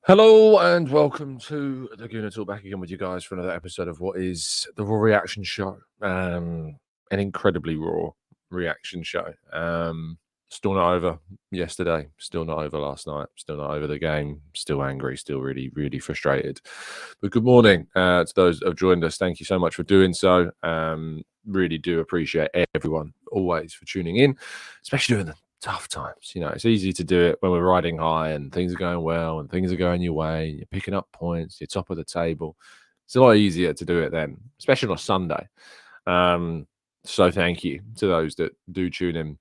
Hello and welcome to the Gooner Talk, back again with you guys for another episode of what is the Raw Reaction Show. An incredibly raw reaction show. Still not over yesterday, still not over last night, still not over the game, still angry, still really, really frustrated. But good morning to those that have joined us. Thank you so much for doing so. Really do appreciate everyone always for tuning in, especially during the tough times. It's easy to do it when we're riding high and things are going well and things are going your way and you're picking up points, you're top of the table. It's a lot easier to do it then, especially on a Sunday. So thank you to those that do tune in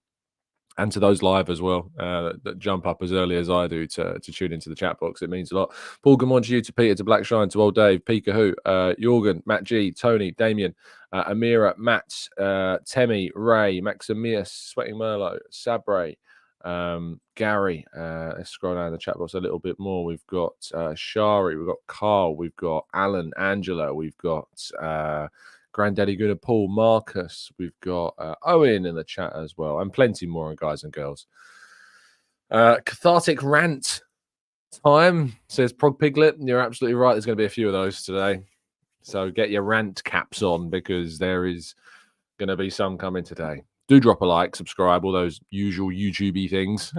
and to those live as well that jump up as early as I do to tune into the chat box. It means a lot. Paul, good morning to you, to Peter, to Blackshine, to Old Dave, Pika Who, Jorgen, Matt G, Tony, Damien, Amira, Matt, Temi, Ray, Maximius, Sweating Merlot, Sabre, Gary. Let's scroll down the chat box a little bit more. We've got Shari, we've got Carl, we've got Alan, Angela, we've got Granddaddy Gooner, Paul, Marcus. We've got Owen in the chat as well, and plenty more, guys and girls. Cathartic rant time, says Prog Piglet. You're absolutely right. There's going to be a few of those today. So get your rant caps on, because there is going to be some coming today. Do drop a like, subscribe, all those usual YouTubey things.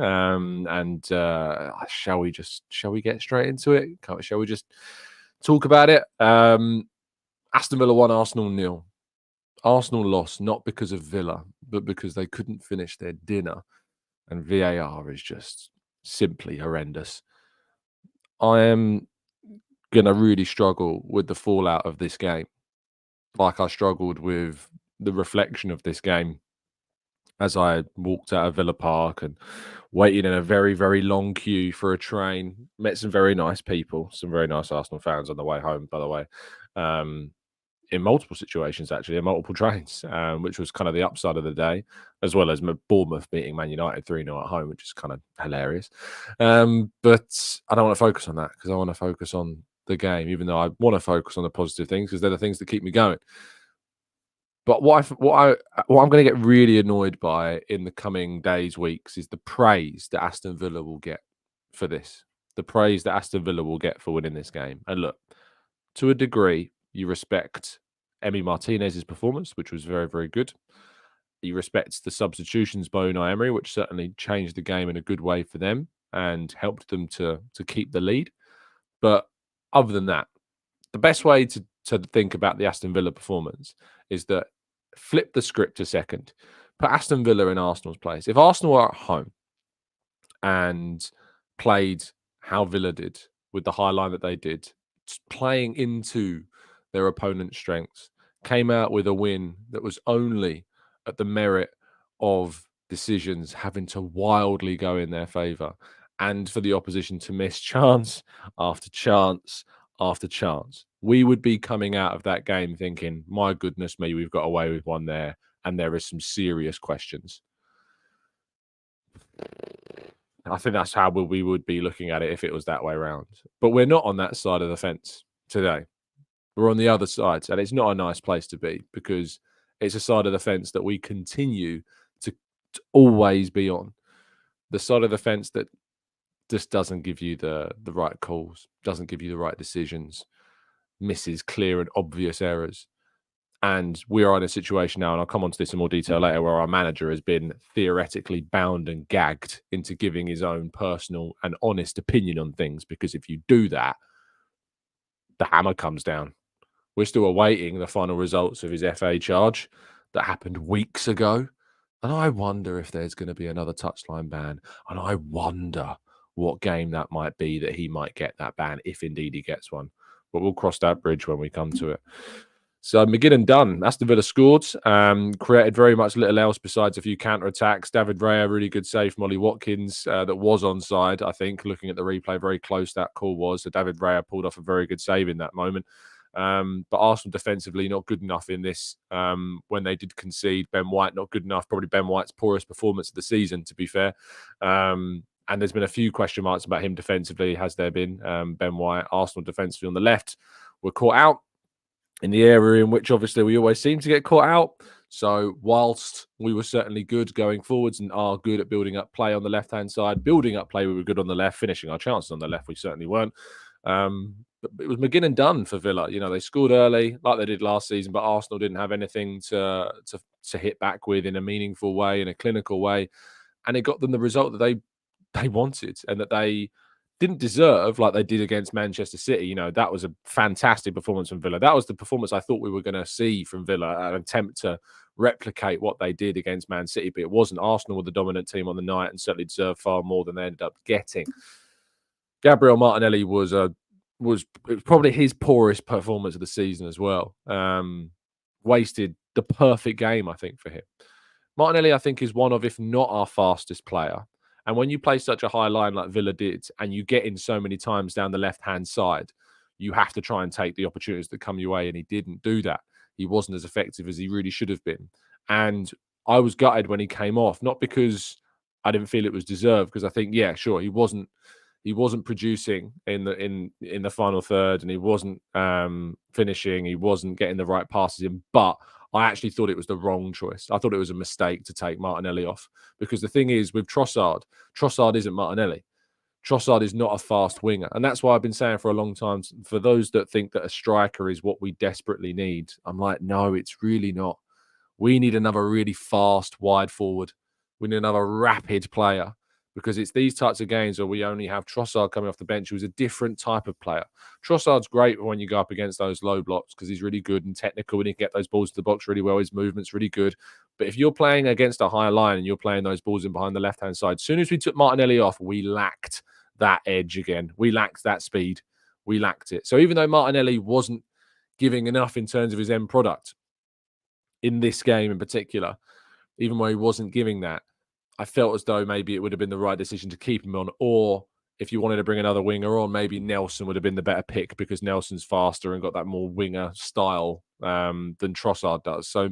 Shall we get straight into it? Shall we just talk about it? Aston Villa 1, Arsenal 0. Arsenal lost not because of Villa, but because they couldn't finish their dinner. And VAR is just simply horrendous. I am going to really struggle with the fallout of this game, like I struggled with the reflection of this game as I walked out of Villa Park and waited in a very, very long queue for a train. Met some very nice people, some very nice Arsenal fans on the way home, by the way. In multiple situations, actually, in multiple trains, which was kind of the upside of the day, as well as Bournemouth beating Man United 3-0 at home, which is kind of hilarious. But I don't want to focus on that, because I want to focus on the game, even though I want to focus on the positive things, because they're the things that keep me going. But what I'm going to get really annoyed by in the coming days, weeks, is the praise that Aston Villa will get for this. The praise that Aston Villa will get for winning this game. And look, to a degree, you respect Emi Martinez's performance, which was very, very good. You respect the substitutions by Unai Emery, which certainly changed the game in a good way for them and helped them to keep the lead. But other than that, the best way to think about the Aston Villa performance is that flip the script a second. Put Aston Villa in Arsenal's place. If Arsenal are at home and played how Villa did, with the high line that they did, playing into their opponent's strengths, came out with a win that was only at the merit of decisions having to wildly go in their favour, and for the opposition to miss chance after chance after chance, we would be coming out of that game thinking, my goodness me, we've got away with one there, and there are some serious questions. I think that's how we would be looking at it if it was that way around. But we're not on that side of the fence today. We're on the other side, and it's not a nice place to be, because it's a side of the fence that we continue to always be on. The side of the fence that just doesn't give you the right calls, doesn't give you the right decisions, misses clear and obvious errors. And we are in a situation now, and I'll come on to this in more detail later, where our manager has been theoretically bound and gagged into giving his own personal and honest opinion on things, because if you do that, the hammer comes down. We're still awaiting the final results of his FA charge that happened weeks ago. And I wonder if there's going to be another touchline ban. And I wonder what game that might be that he might get that ban, if indeed he gets one. But we'll cross that bridge when we come to it. So McGinn and done. Aston Villa scored. Created very much little else besides a few counter-attacks. David Raya, really good save from Ollie Watkins. That was onside, I think. Looking at the replay, very close that call was. So David Raya pulled off a very good save in that moment. But Arsenal defensively not good enough in this. When they did concede, Ben White not good enough. Probably Ben White's poorest performance of the season, to be fair. And there's been a few question marks about him defensively. Has there been? Ben White, Arsenal defensively on the left, were caught out in the area in which obviously we always seem to get caught out. So whilst we were certainly good going forwards and are good at building up play on the left-hand side, building up play, we were good on the left, finishing our chances on the left, we certainly weren't. But it was McGinn and done for Villa. You know, they scored early like they did last season, but Arsenal didn't have anything to hit back with in a meaningful way, in a clinical way. And it got them the result that they wanted and that they didn't deserve, like they did against Manchester City. You know, that was a fantastic performance from Villa. That was the performance I thought we were going to see from Villa, an attempt to replicate what they did against Man City, but it wasn't. Arsenal were the dominant team on the night and certainly deserved far more than they ended up getting. Gabriel Martinelli was probably his poorest performance of the season as well. Wasted the perfect game, I think, for him. Martinelli, I think, is one of, if not our fastest player. And when you play such a high line like Villa did, and you get in so many times down the left-hand side, you have to try and take the opportunities that come your way, and he didn't do that. He wasn't as effective as he really should have been. And I was gutted when he came off, not because I didn't feel it was deserved, because I think, yeah, sure, he wasn't producing in the final third, and he wasn't finishing, he wasn't getting the right passes in, but I actually thought it was the wrong choice. I thought it was a mistake to take Martinelli off, because the thing is, with Trossard isn't Martinelli. Trossard is not a fast winger. And that's why I've been saying for a long time, for those that think that a striker is what we desperately need, I'm like, no, it's really not. We need another really fast wide forward. We need another rapid player, because it's these types of games where we only have Trossard coming off the bench, who's a different type of player. Trossard's great when you go up against those low blocks because he's really good and technical and he can get those balls to the box really well. His movement's really good. But if you're playing against a higher line and you're playing those balls in behind the left-hand side, as soon as we took Martinelli off, we lacked that edge again. We lacked that speed. We lacked it. So even though Martinelli wasn't giving enough in terms of his end product in this game in particular, even though he wasn't giving that, I felt as though maybe it would have been the right decision to keep him on, or if you wanted to bring another winger on, maybe Nelson would have been the better pick, because Nelson's faster and got that more winger style than Trossard does. So I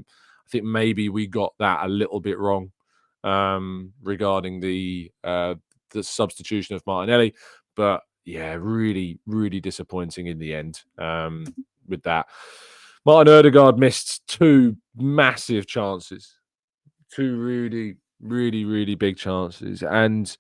think maybe we got that a little bit wrong regarding the substitution of Martinelli. But yeah, really, really disappointing in the end with that. Martin Odegaard missed two massive chances, two really big chances, and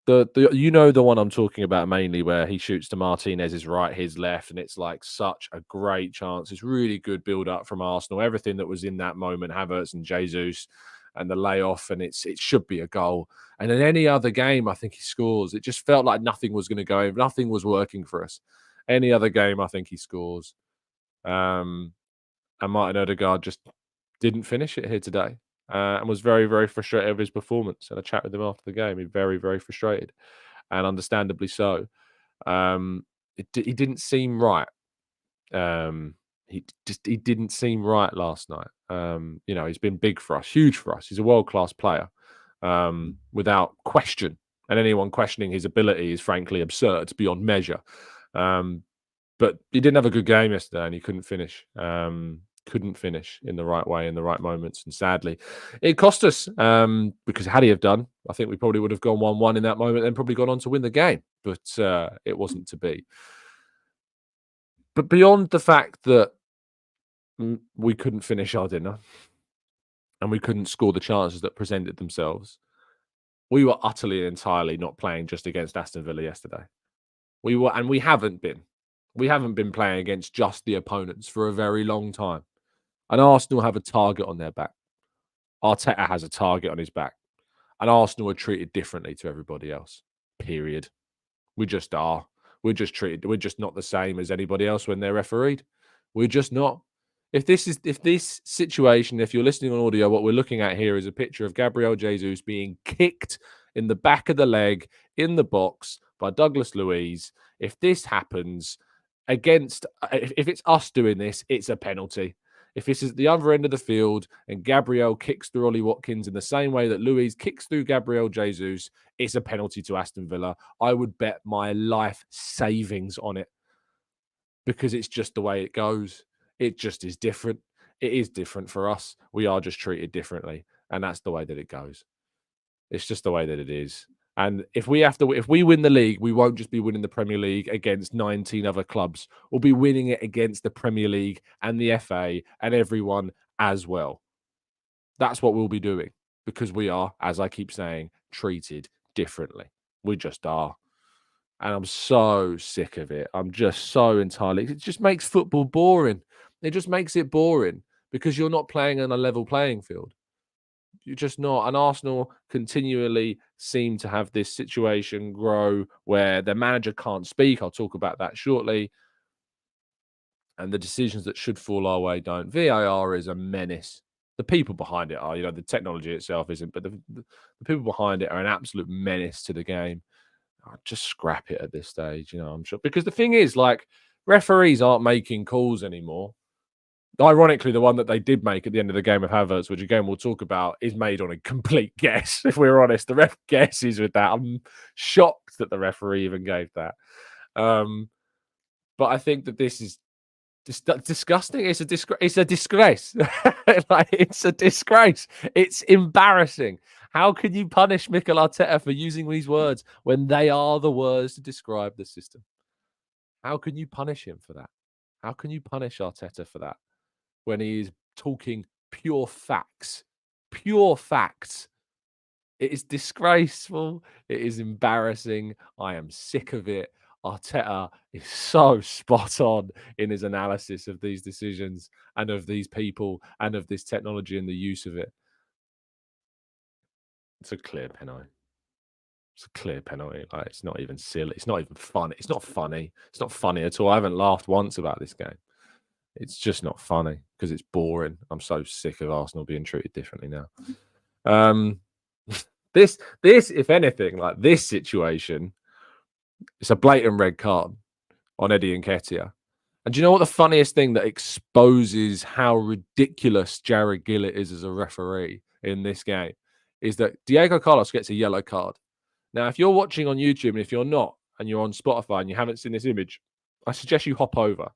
the the one I'm talking about mainly, where he shoots to Martinez's right, his left, and it's like such a great chance. It's really good build up from Arsenal. Everything that was in that moment, Havertz and Jesus, and the layoff, and it should be a goal. And in any other game, I think he scores. It just felt like nothing was going to go. Nothing was working for us. Any other game, I think he scores. And Martin Odegaard just didn't finish it here today. And was very, very frustrated with his performance. And I chat with him after the game. He's very, very frustrated, and understandably so. He didn't seem right. He didn't seem right last night. You know, he's been big for us, huge for us. He's a world-class player, without question. And anyone questioning his ability is frankly absurd, beyond measure. But he didn't have a good game yesterday, and he couldn't finish. Couldn't finish in the right way in the right moments, and sadly it cost us, because had he have done, I think we probably would have gone 1-1 in that moment and probably gone on to win the game, but it wasn't to be. But beyond the fact that we couldn't finish our dinner and we couldn't score the chances that presented themselves, we were utterly and entirely not playing just against Aston Villa yesterday. We haven't been playing against just the opponents for a very long time. And Arsenal have a target on their back. Arteta has a target on his back. And Arsenal are treated differently to everybody else. Period. We just are. We're just not the same as anybody else when they're refereed. We're just not. If this situation, if you're listening on audio, what we're looking at here is a picture of Gabriel Jesus being kicked in the back of the leg in the box by Douglas Luiz. If this happens if it's us doing this, it's a penalty. If this is the other end of the field and Gabriel kicks through Ollie Watkins in the same way that Luiz kicks through Gabriel Jesus, it's a penalty to Aston Villa. I would bet my life savings on it, because it's just the way it goes. It just is different. It is different for us. We are just treated differently, and that's the way that it goes. It's just the way that it is. And if we win the league, we won't just be winning the Premier League against 19 other clubs. We'll be winning it against the Premier League and the FA and everyone as well. That's what we'll be doing because we are, as I keep saying, treated differently. We just are. And I'm so sick of it. I'm just so entirely. It just makes football boring. It just makes it boring because you're not playing on a level playing field. You're just not. And Arsenal continually seem to have this situation grow where their manager can't speak. I'll talk about that shortly. And the decisions that should fall our way don't. VAR is a menace. The people behind it are, the technology itself isn't, but the people behind it are an absolute menace to the game. I'd just scrap it at this stage, I'm sure. Because the thing is, referees aren't making calls anymore. Ironically, the one that they did make at the end of the game of Havertz, which again we'll talk about, is made on a complete guess. If we're honest, the ref guesses with that. I'm shocked that the referee even gave that. But I think that this is disgusting. It's a disgrace. It's a disgrace. It's a disgrace. It's embarrassing. How can you punish Mikel Arteta for using these words when they are the words to describe the system? How can you punish him for that? How can you punish Arteta for that when he is talking pure facts? Pure facts. It is disgraceful. It is embarrassing. I am sick of it. Arteta is so spot on in his analysis of these decisions and of these people and of this technology and the use of it. It's a clear penalty. It's a clear penalty. It's not even silly. It's not even funny. It's not funny. It's not funny at all. I haven't laughed once about this game. It's just not funny because it's boring. I'm so sick of Arsenal being treated differently now. This, if anything, this situation, it's a blatant red card on Eddie Nketiah. And do you know what the funniest thing that exposes how ridiculous Jared Gillett is as a referee in this game is that Diego Carlos gets a yellow card. Now, if you're watching on YouTube and if you're not, and you're on Spotify and you haven't seen this image, I suggest you hop over.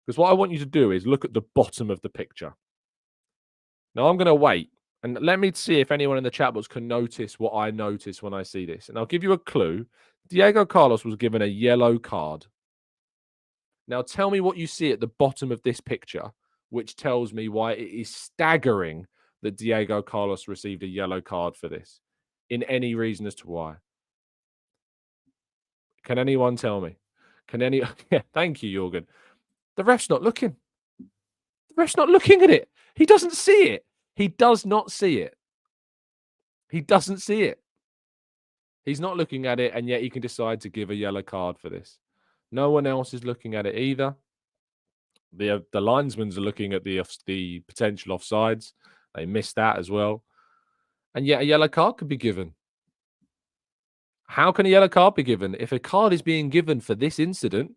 Because what I want you to do is look at the bottom of the picture. Now, I'm going to wait. And let me see if anyone in the chat box can notice what I notice when I see this. And I'll give you a clue. Diego Carlos was given a yellow card. Now, tell me what you see at the bottom of this picture, which tells me why it is staggering that Diego Carlos received a yellow card for this. In any reason as to why. Can anyone tell me? Yeah, thank you, Jorgen. The ref's not looking. The ref's not looking at it. He doesn't see it. He does not see it. He doesn't see it. He's not looking at it, and yet he can decide to give a yellow card for this. No one else is looking at it either. The linesmen are looking at the potential offsides. They missed that as well. And yet a yellow card could be given. How can a yellow card be given? If a card is being given for this incident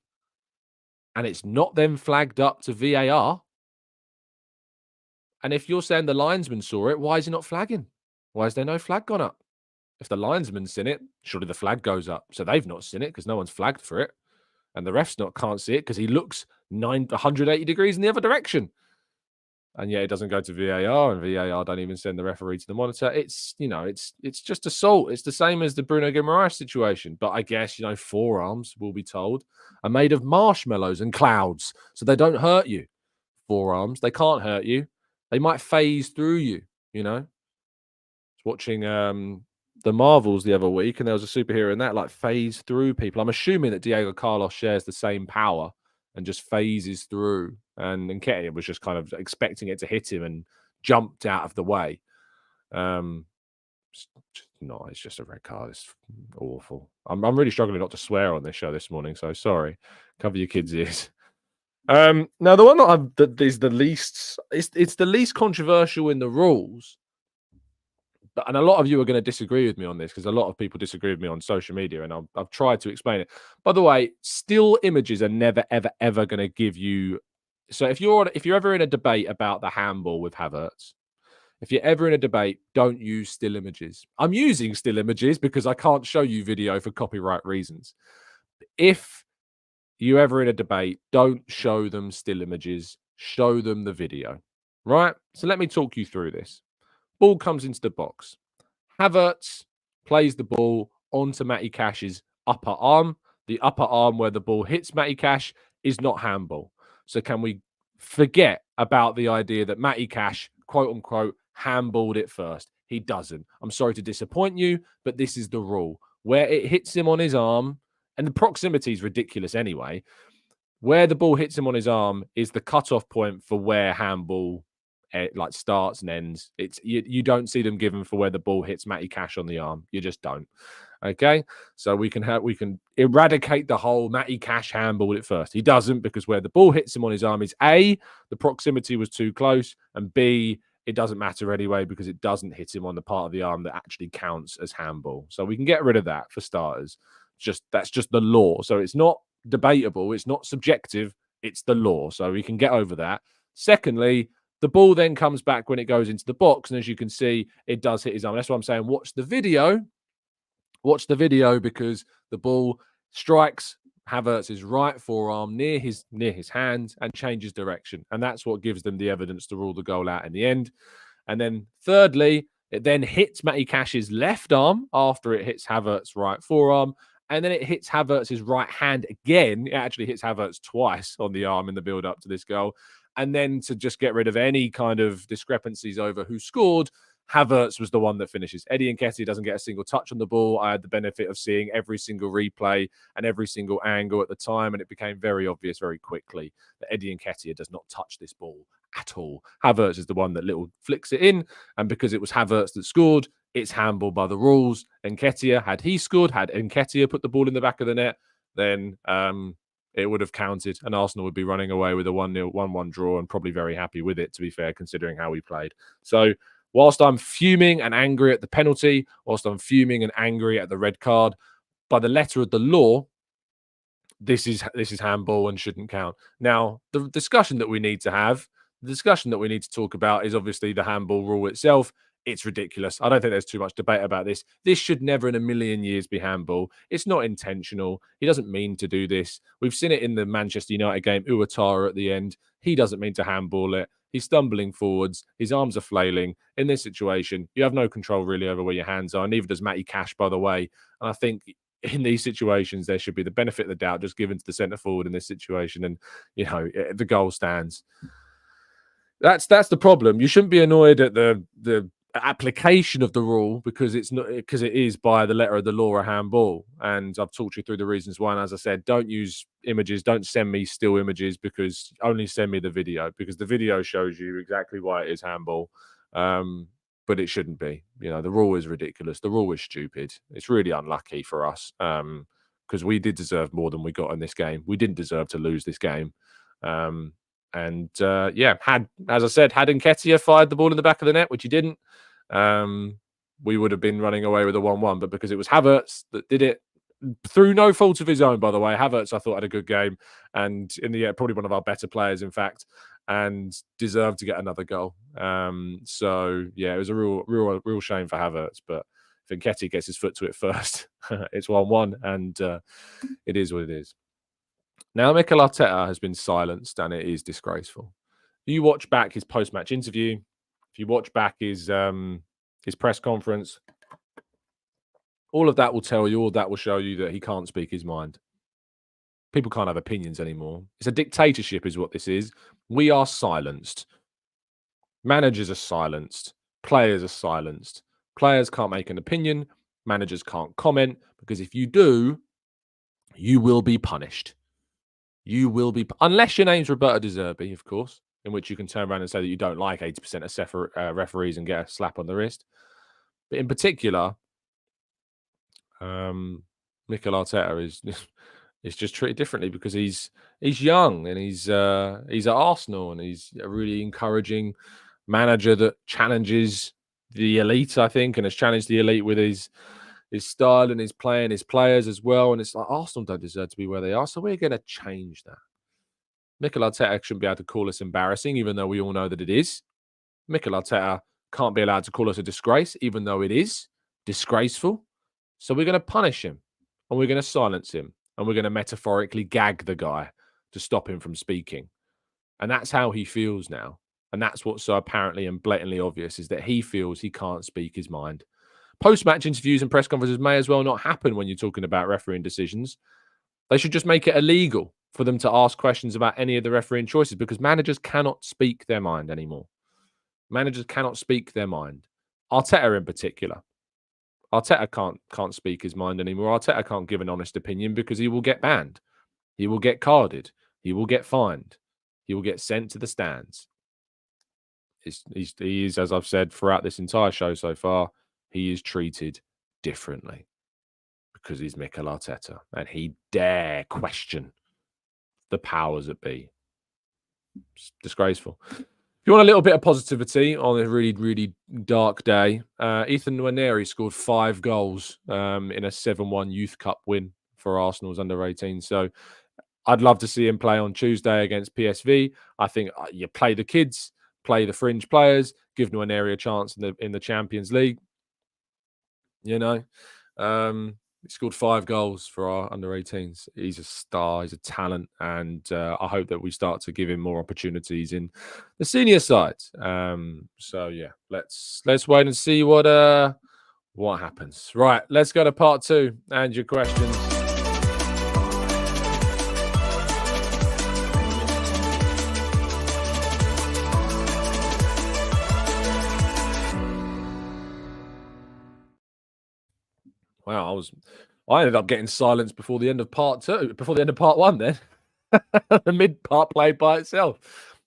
and it's not then flagged up to VAR, and if you're saying the linesman saw it, why is he not flagging? Why is there no flag gone up? If the linesman's seen it, surely the flag goes up. So they've not seen it because no one's flagged for it. And the ref's can't see it because he looks 180 degrees in the other direction. And yet it doesn't go to VAR, and VAR don't even send the referee to the monitor. It's just assault. It's the same as the Bruno Guimaraes situation. But I guess, forearms, we'll be told, are made of marshmallows and clouds. So they don't hurt you. Forearms, they can't hurt you. They might phase through you, I was watching the Marvels the other week, and there was a superhero in that, phase through people. I'm assuming that Diego Carlos shares the same power and just phases through. And Nketiah was just kind of expecting it to hit him and jumped out of the way. It's just a red card. It's awful. I'm really struggling not to swear on this show this morning, so sorry. Cover your kids' ears. Now, the one that is the least, it's the least controversial in the rules. And a lot of you are going to disagree with me on this because a lot of people disagree with me on social media, and I've tried to explain it. By the way, still images are never, ever, ever going to give you. So if you're ever in a debate about the handball with Havertz, if you're ever in a debate, don't use still images. I'm using still images because I can't show you video for copyright reasons. If you're ever in a debate, don't show them still images. Show them the video, right? So let me talk you through this. Ball comes into the box. Havertz plays the ball onto Matty Cash's upper arm. The upper arm where the ball hits Matty Cash is not handball. So can we forget about the idea that Matty Cash, quote unquote, handballed it first. He doesn't. I'm sorry to disappoint you, but this is the rule. Where it hits him on his arm, and the proximity is ridiculous anyway, where the ball hits him on his arm is the cutoff point for where handball like starts and ends. It's you don't see them given for where the ball hits Matty Cash on the arm. You just don't. Okay, so we can eradicate the whole Matty Cash handball it first. He doesn't, because where the ball hits him on his arm is A, the proximity was too close, and B, it doesn't matter anyway because it doesn't hit him on the part of the arm that actually counts as handball. So we can get rid of that for starters. That's just the law. So it's not debatable. It's not subjective. It's the law. So we can get over that. Secondly, the ball then comes back when it goes into the box. And as you can see, it does hit his arm. That's why I'm saying watch the video. Watch the video, because the ball strikes Havertz's right forearm near his hand and changes direction. And that's what gives them the evidence to rule the goal out in the end. And then thirdly, it then hits Matty Cash's left arm after it hits Havertz's right forearm. And then it hits Havertz's right hand again. It actually hits Havertz twice on the arm in the build-up to this goal. And then to just get rid of any kind of discrepancies over who scored, Havertz was the one that finishes. Eddie Nketiah doesn't get a single touch on the ball. I had the benefit of seeing every single replay and every single angle at the time, and it became very obvious very quickly that Eddie Nketiah does not touch this ball at all. Havertz is the one that little flicks it in, and because it was Havertz that scored, it's handball by the rules. Nketiah, had he scored, had Nketiah put the ball in the back of the net, then it would have counted, and Arsenal would be running away with a 1-0, 1-1 draw, and probably very happy with it, to be fair, considering how we played. So whilst I'm fuming and angry at the penalty, whilst I'm fuming and angry at the red card, by the letter of the law, this is handball and shouldn't count. Now, the discussion that we need to have, the discussion that we need to talk about is obviously the handball rule itself. It's ridiculous. I don't think there's too much debate about this. This should never in a million years be handball. It's not intentional. He doesn't mean to do this. We've seen it in the Manchester United game, Uwatara at the end. He doesn't mean to handball it. He's stumbling forwards. His arms are flailing. In this situation, you have no control really over where your hands are. Neither does Matty Cash, by the way. And I think in these situations, there should be the benefit of the doubt just given to the centre forward in this situation. And, you know, the goal stands. That's the problem. You shouldn't be annoyed at the application of the rule because it is by the letter of the law a handball. And I've talked you through the reasons why. And as I said, don't use images, don't send me still images, because only send me the video, because the video shows you exactly why it is handball. But it shouldn't be. You know, the rule is ridiculous. The rule is stupid. It's really unlucky for us, because we did deserve more than we got in this game. We didn't deserve to lose this game. Yeah, as I said, had Nketiah fired the ball in the back of the net, which he didn't, we would have been running away with a 1-1. But because it was Havertz that did it, through no fault of his own, by the way, Havertz, I thought, had a good game, and in the end, probably one of our better players, in fact, and deserved to get another goal. So yeah, it was a real shame for Havertz. But if Nketiah gets his foot to it first, it's 1-1, and it is what it is. Now, Mikel Arteta has been silenced, and it is disgraceful. You watch back his post-match interview, if you watch back his press conference, all of that will tell you, all of that will show you that he can't speak his mind. People can't have opinions anymore. It's a dictatorship is what this is. We are silenced. Managers are silenced. Players are silenced. Players can't make an opinion. Managers can't comment, because if you do, you will be punished. You will be, unless your name's Roberto De Zerbi, of course, in which you can turn around and say that you don't like 80% of referees and get a slap on the wrist. But in particular, Mikel Arteta is just treated differently because he's young and he's at Arsenal, and he's a really encouraging manager that challenges the elite, I think, and has challenged the elite with his style and his play and his players as well. And it's like, Arsenal don't deserve to be where they are, so we're going to change that. Mikel Arteta shouldn't be able to call us embarrassing, even though we all know that it is. Mikel Arteta can't be allowed to call us a disgrace, even though it is disgraceful. So we're going to punish him, and we're going to silence him, and we're going to metaphorically gag the guy to stop him from speaking. And that's how he feels now. And that's what's so apparently and blatantly obvious, is that he feels he can't speak his mind. Post-match interviews and press conferences may as well not happen when you're talking about refereeing decisions. They should just make it illegal for them to ask questions about any of the refereeing choices, because managers cannot speak their mind anymore. Managers cannot speak their mind. Arteta in particular. Arteta can't speak his mind anymore. Arteta can't give an honest opinion because he will get banned. He will get carded. He will get fined. He will get sent to the stands. He is, as I've said throughout this entire show so far, he is treated differently because he's Mikel Arteta and he dare question the powers that be. It's disgraceful. If you want a little bit of positivity on a really, really dark day, Ethan Nwaneri scored 5 goals in a 7-1 Youth Cup win for Arsenal's under-18. So I'd love to see him play on Tuesday against PSV. I think you play the kids, play the fringe players, give Nwaneri a chance in the Champions League. You know, he scored 5 goals for our under-18s. He's a star. He's a talent, and I hope that we start to give him more opportunities in the senior side. So yeah, let's wait and see what happens. Right, let's go to part 2 and your questions. Wow, I ended up getting silence before the end of part 2, before the end of part 1 then. The mid-part played by itself.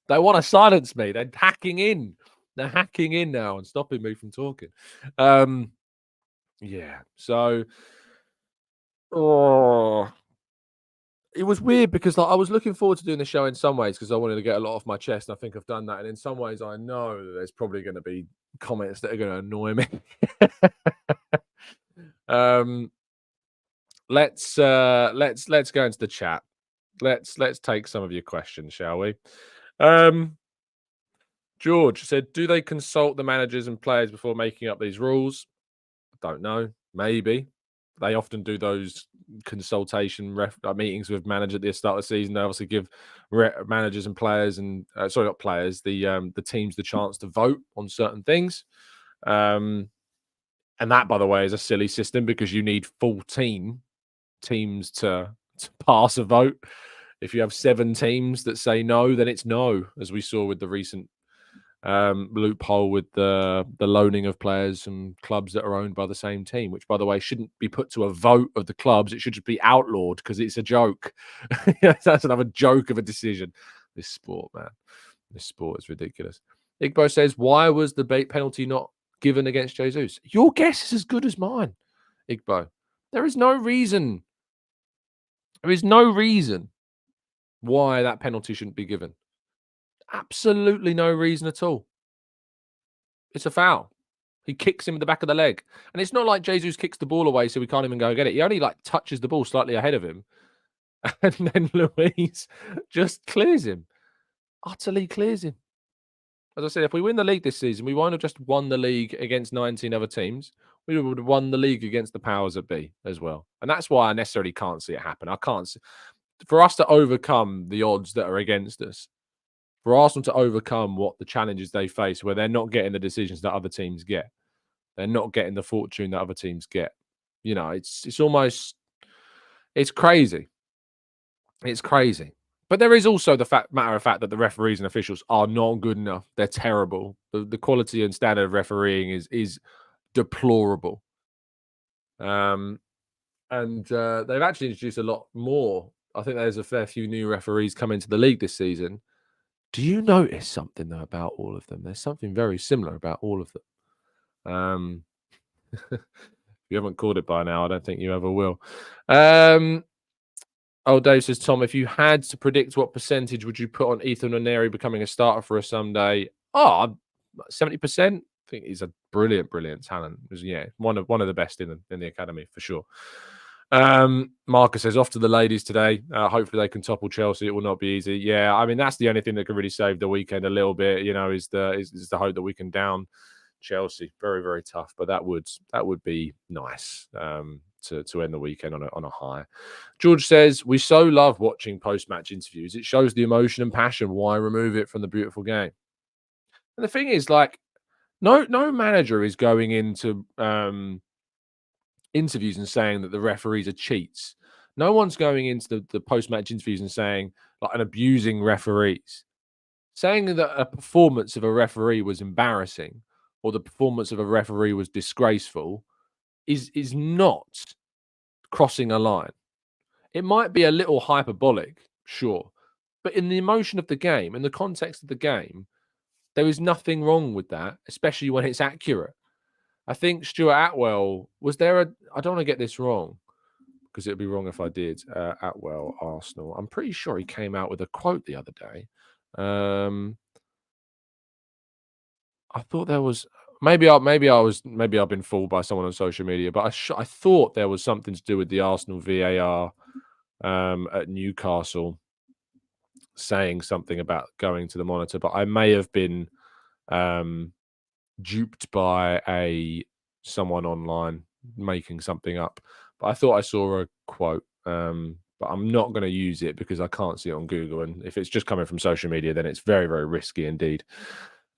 They want to silence me. They're hacking in. They're hacking in now and stopping me from talking. Yeah, so it was weird because I was looking forward to doing the show in some ways because I wanted to get a lot off my chest, and I think I've done that. And in some ways, I know that there's probably going to be comments that are going to annoy me. Let's go into the chat. Let's take some of your questions, shall we? George said, do they consult the managers and players before making up these rules? I don't know. Maybe. They often do those consultation meetings with managers at the start of the season. They obviously give managers and players and sorry, not players, the teams the chance to vote on certain things. And that, by the way, is a silly system because you need 14 teams to pass a vote. If you have 7 teams that say no, then it's no, as we saw with the recent loophole with the loaning of players and clubs that are owned by the same team, which, by the way, shouldn't be put to a vote of the clubs. It should just be outlawed because it's a joke. That's another joke of a decision. This sport, man. This sport is ridiculous. Igbo says, why was the penalty not given against Jesus? Your guess is as good as mine, Igbo. There is no reason. There is no reason why that penalty shouldn't be given. Absolutely no reason at all. It's a foul. He kicks him in the back of the leg. And it's not like Jesus kicks the ball away so we can't even go get it. He only touches the ball slightly ahead of him. And then Luis just clears him. Utterly clears him. As I said, if we win the league this season, we won't have just won the league against 19 other teams. We would have won the league against the powers that be as well. And that's why I necessarily can't see it happen. I can't see. For us to overcome the odds that are against us, for Arsenal to overcome what the challenges they face, where they're not getting the decisions that other teams get, they're not getting the fortune that other teams get. You know, it's almost, it's crazy. It's crazy. But there is also the matter of fact that the referees and officials are not good enough. They're terrible. The quality and standard of refereeing is deplorable. And they've actually introduced a lot more. I think there's a fair few new referees coming to the league this season. Do you notice something though about all of them? There's something very similar about all of them. If you haven't caught it by now, I don't think you ever will. Oh, Dave says, Tom, if you had to predict what percentage would you put on Ethan Nwaneri becoming a starter for us someday? 70%. I think he's a brilliant talent. Yeah, one of the best in the academy for sure. Marcus says, off to the ladies today. Hopefully they can topple Chelsea. It will not be easy. Yeah, I mean, that's the only thing that can really save the weekend a little bit, you know, is the hope that we can down Chelsea. Very, very tough, but that would be nice to end the weekend on a high. George says, we so love watching post-match interviews. It shows the emotion and passion. Why remove it from the beautiful game? And the thing is, like, no manager is going into interviews and saying that the referees are cheats. No one's going into the post-match interviews and saying, like, and abusing referees. saying that a performance of a referee was embarrassing or the performance of a referee was disgraceful is not crossing a line. It might be a little hyperbolic, sure, but in the emotion of the game, in the context of the game, there is nothing wrong with that, especially when it's accurate. I think Stuart Atwell, I don't want to get this wrong because it would be wrong if I did. Atwell, Arsenal. I'm pretty sure he came out with a quote the other day. I thought there was maybe I've been fooled by someone on social media, but I thought there was something to do with the Arsenal VAR at Newcastle saying something about going to the monitor, but I may have been duped by someone online making something up. But I thought I saw a quote, but I'm not going to use it because I can't see it on Google, and if it's just coming from social media, then it's very, very risky indeed.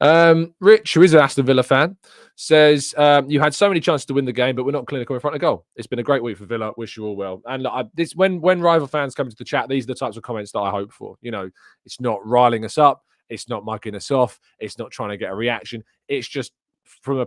Rich, who is an Aston Villa fan, says you had so many chances to win the game, but we're not clinical in front of goal. It's been a great week for Villa. Wish you all well. And when rival fans come into the chat, these are the types of comments that I hope for. You know, it's not riling us up. It's not mugging us off. It's not trying to get a reaction. It's just from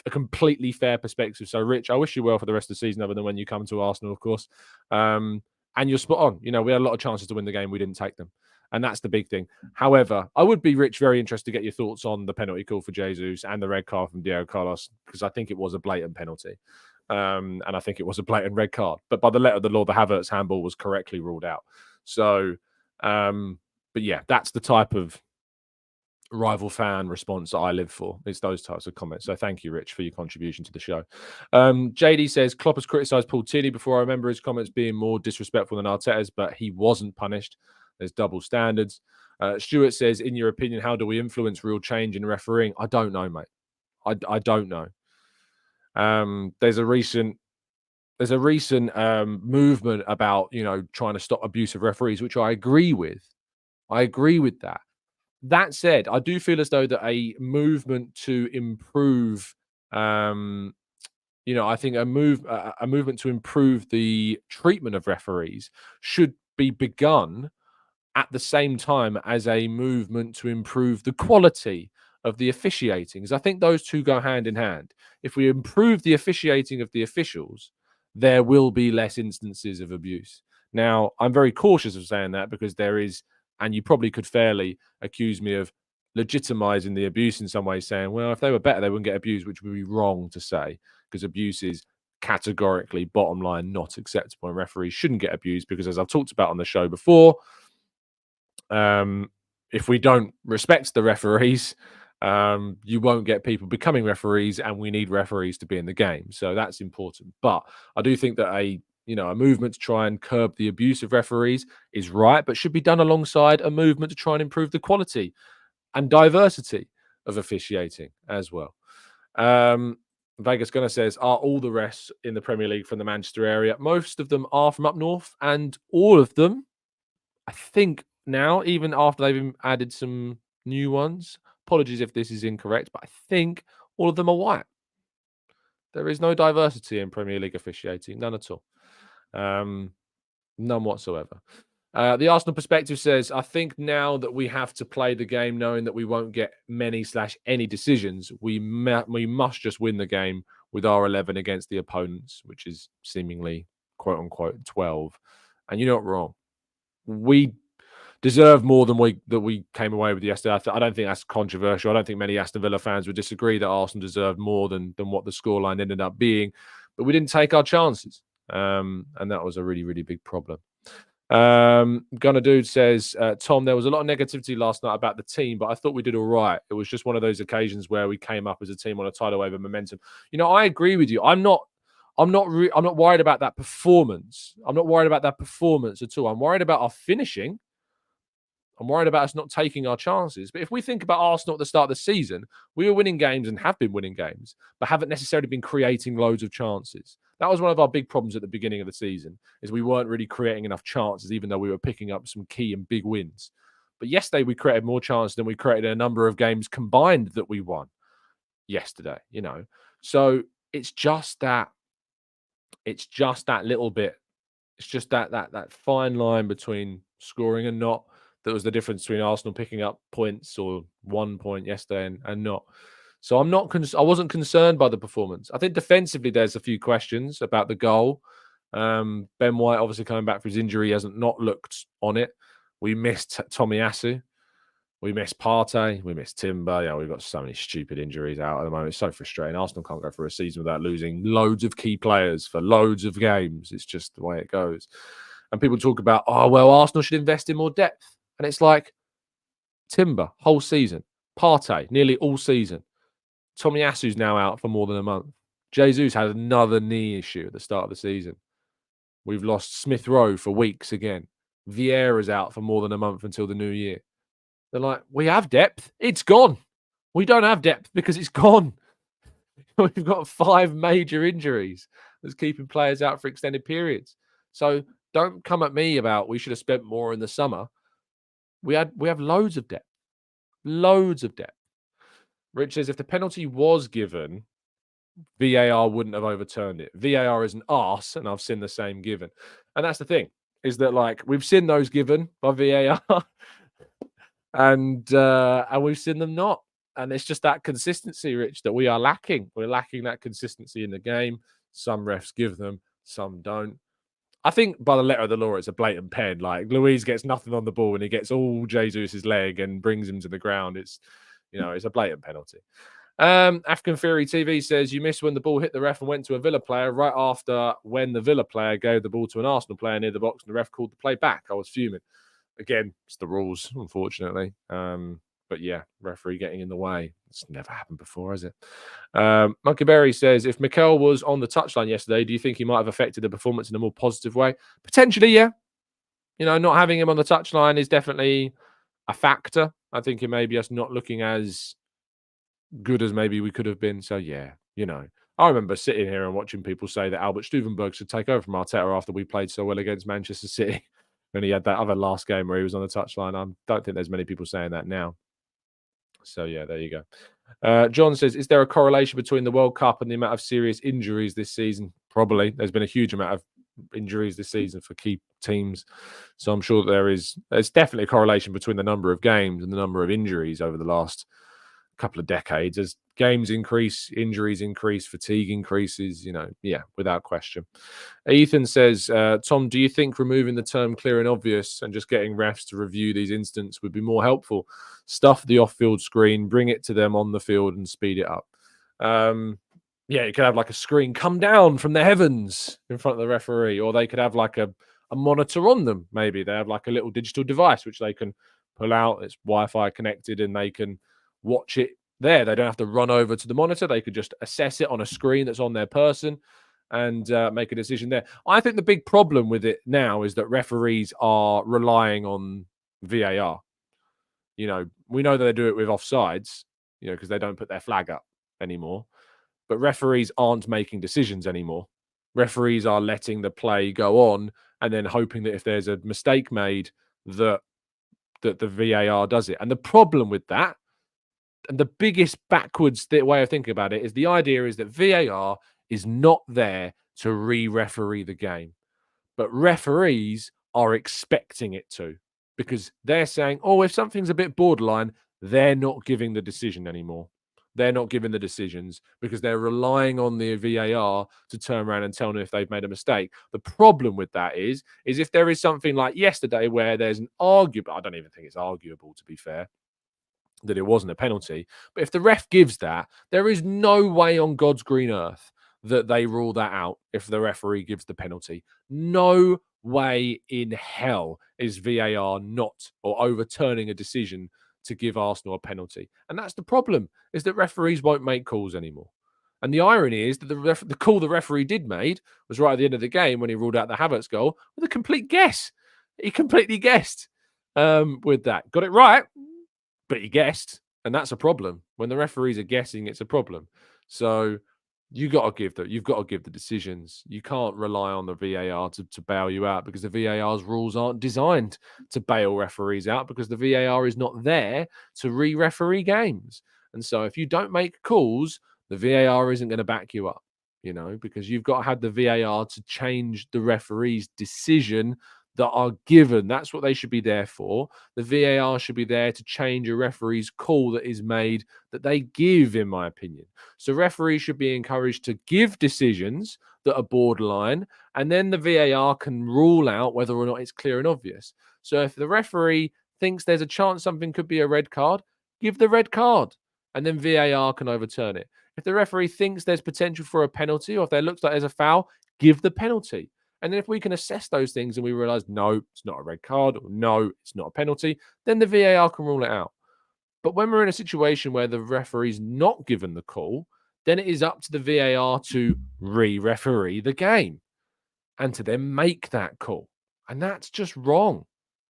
a completely fair perspective. So, Rich, I wish you well for the rest of the season, other than when you come to Arsenal, of course. And you're spot on. You know, we had a lot of chances to win the game. We didn't take them. And that's the big thing. However, I would be, Rich, very interested to get your thoughts on the penalty call for Jesus and the red card from Diego Carlos, because I think it was a blatant penalty. And I think it was a blatant red card. But by the letter of the law, the Havertz handball was correctly ruled out. So, but yeah, that's the type of rival fan response that I live for. It's those types of comments. So thank you, Rich, for your contribution to the show. JD says, Klopp has criticised Paul Tierney before. I remember his comments being more disrespectful than Arteta's, but he wasn't punished. There's double standards. Stuart says, in your opinion, how do we influence real change in refereeing? I don't know, mate. I don't know. There's a recent movement about, you know, trying to stop abusive referees, which I agree with. I agree with that. That said, I do feel as though that a movement to improve, you know, I think a movement to improve the treatment of referees should be begun at the same time as a movement to improve the quality of the officiating, because I think those two go hand in hand. If we improve the officiating of the officials, there will be less instances of abuse. Now, I'm very cautious of saying that because there is, and you probably could fairly accuse me of legitimizing the abuse in some ways, saying, well, if they were better, they wouldn't get abused, which would be wrong to say, because abuse is categorically, bottom line, not acceptable, and referees shouldn't get abused because, as I've talked about on the show before, if we don't respect the referees, you won't get people becoming referees, and we need referees to be in the game. So that's important. But I do think that a movement to try and curb the abuse of referees is right, but should be done alongside a movement to try and improve the quality and diversity of officiating as well. Vegas Gunner says, are all the rest in the Premier League from the Manchester area? Most of them are from up north, and all of them, I think now, even after they've added some new ones, apologies if this is incorrect, but I think all of them are white. There is no diversity in Premier League officiating, none at all. None whatsoever. The Arsenal perspective says, I think now that we have to play the game knowing that we won't get many/any decisions, we must just win the game with our 11 against the opponents, which is seemingly, quote unquote, 12. And you're not wrong. We deserve more than we came away with yesterday. I don't think that's controversial. I don't think many Aston Villa fans would disagree that Arsenal deserved more than what the scoreline ended up being. But we didn't take our chances. And that was a really, really big problem. Gunner Dude says, Tom, there was a lot of negativity last night about the team, but I thought we did all right. It was just one of those occasions where we came up as a team on a tidal wave of momentum. You know, I agree with you. I'm not worried about that performance. I'm not worried about that performance at all. I'm worried about our finishing. I'm worried about us not taking our chances. But if we think about Arsenal at the start of the season, we were winning games and have been winning games, but haven't necessarily been creating loads of chances. That was one of our big problems at the beginning of the season, is we weren't really creating enough chances, even though we were picking up some key and big wins. But yesterday, we created more chances than we created in a number of games combined that we won yesterday, you know. So it's just that little bit. It's just that fine line between scoring and not. that was the difference between Arsenal picking up points or 1 point yesterday and not. So I wasn't concerned by the performance. I think defensively there's a few questions about the goal. Ben White obviously coming back from his injury hasn't not looked on it. We missed Tomiyasu. We missed Partey. We missed Timber. Yeah, we've got so many stupid injuries out at the moment. It's so frustrating. Arsenal can't go for a season without losing loads of key players for loads of games. It's just the way it goes. And people talk about, oh, well, Arsenal should invest in more depth. And it's like Timber, whole season. Partey, nearly all season. Tomiyasu's now out for more than a month. Jesus had another knee issue at the start of the season. We've lost Smith Rowe for weeks again. Vieira's out for more than a month until the new year. They're like, we have depth. It's gone. We don't have depth because it's gone. We've got 5 major injuries that's keeping players out for extended periods. So don't come at me about we should have spent more in the summer. We have loads of depth. Loads of depth. Rich says if the penalty was given, VAR wouldn't have overturned it. VAR is an arse, and I've seen the same given. And that's the thing, is that like we've seen those given by VAR and we've seen them not. And it's just that consistency, Rich, that we are lacking. We're lacking that consistency in the game. Some refs give them, some don't. I think by the letter of the law, it's a blatant pen. Like Luiz gets nothing on the ball and he gets all Jesus's leg and brings him to the ground. It's a blatant penalty. African Fury TV says you missed when the ball hit the ref and went to a Villa player right after when the Villa player gave the ball to an Arsenal player near the box and the ref called the play back. I was fuming. Again, it's the rules, unfortunately. But yeah, referee getting in the way. It's never happened before, has it? Monkey Berry says, if Mikel was on the touchline yesterday, do you think he might have affected the performance in a more positive way? Potentially, yeah. Not having him on the touchline is definitely a factor. I think it may be us not looking as good as maybe we could have been. So yeah, I remember sitting here and watching people say that Albert Stuvenberg should take over from Arteta after we played so well against Manchester City. When he had that other last game where he was on the touchline. I don't think there's many people saying that now. So yeah, there you go. John says, is there a correlation between the World Cup and the amount of serious injuries this season? Probably. There's been a huge amount of injuries this season for key teams. So I'm sure there's definitely a correlation between the number of games and the number of injuries over the last couple of decades. As games increase, injuries increase, fatigue increases, without question. Ethan says, Tom, do you think removing the term clear and obvious and just getting refs to review these incidents would be more helpful? Stuff the off-field screen, bring it to them on the field and speed it up. You could have like a screen come down from the heavens in front of the referee, or they could have like a monitor on them. Maybe they have like a little digital device which they can pull out. It's Wi-Fi connected and they can watch it there. They don't have to run over to the monitor. They could just assess it on a screen that's on their person and make a decision there. I think the big problem with it now is that referees are relying on VAR. We know that they do it with offsides, because they don't put their flag up anymore. But referees aren't making decisions anymore. Referees are letting the play go on and then hoping that if there's a mistake made, that the VAR does it. And the problem with that, and the biggest backwards way of thinking about it, is the idea is that VAR is not there to re-referee the game. But referees are expecting it to, because they're saying, if something's a bit borderline, they're not giving the decision anymore. They're not giving the decisions because they're relying on the VAR to turn around and tell them if they've made a mistake. The problem with that is if there is something like yesterday where there's an arguable, I don't even think it's arguable, to be fair, that it wasn't a penalty. But if the ref gives that, there is no way on God's green earth that they rule that out if the referee gives the penalty. No way in hell is VAR not or overturning a decision to give Arsenal a penalty. And that's the problem, is that referees won't make calls anymore. And the irony is that the call the referee did made was right at the end of the game when he ruled out the Havertz goal with a complete guess. He completely guessed with that. Got it right, but he guessed. And that's a problem. When the referees are guessing, it's a problem. So you've got to give the decisions. You can't rely on the VAR to bail you out, because the VAR's rules aren't designed to bail referees out, because the VAR is not there to re-referee games. And so if you don't make calls, the VAR isn't going to back you up, because you've got to have the VAR to change the referee's decision, that are given. That's what they should be there for. The VAR should be there to change a referee's call that is made that they give, in my opinion. So referees should be encouraged to give decisions that are borderline, and then the VAR can rule out whether or not it's clear and obvious. So if the referee thinks there's a chance something could be a red card, give the red card, and then VAR can overturn it. If the referee thinks there's potential for a penalty, or if there looks like there's a foul, give the penalty. And then if we can assess those things and we realize, no, it's not a red card, or no, it's not a penalty, then the VAR can rule it out. But when we're in a situation where the referee's not given the call, then it is up to the VAR to re-referee the game and to then make that call. And that's just wrong.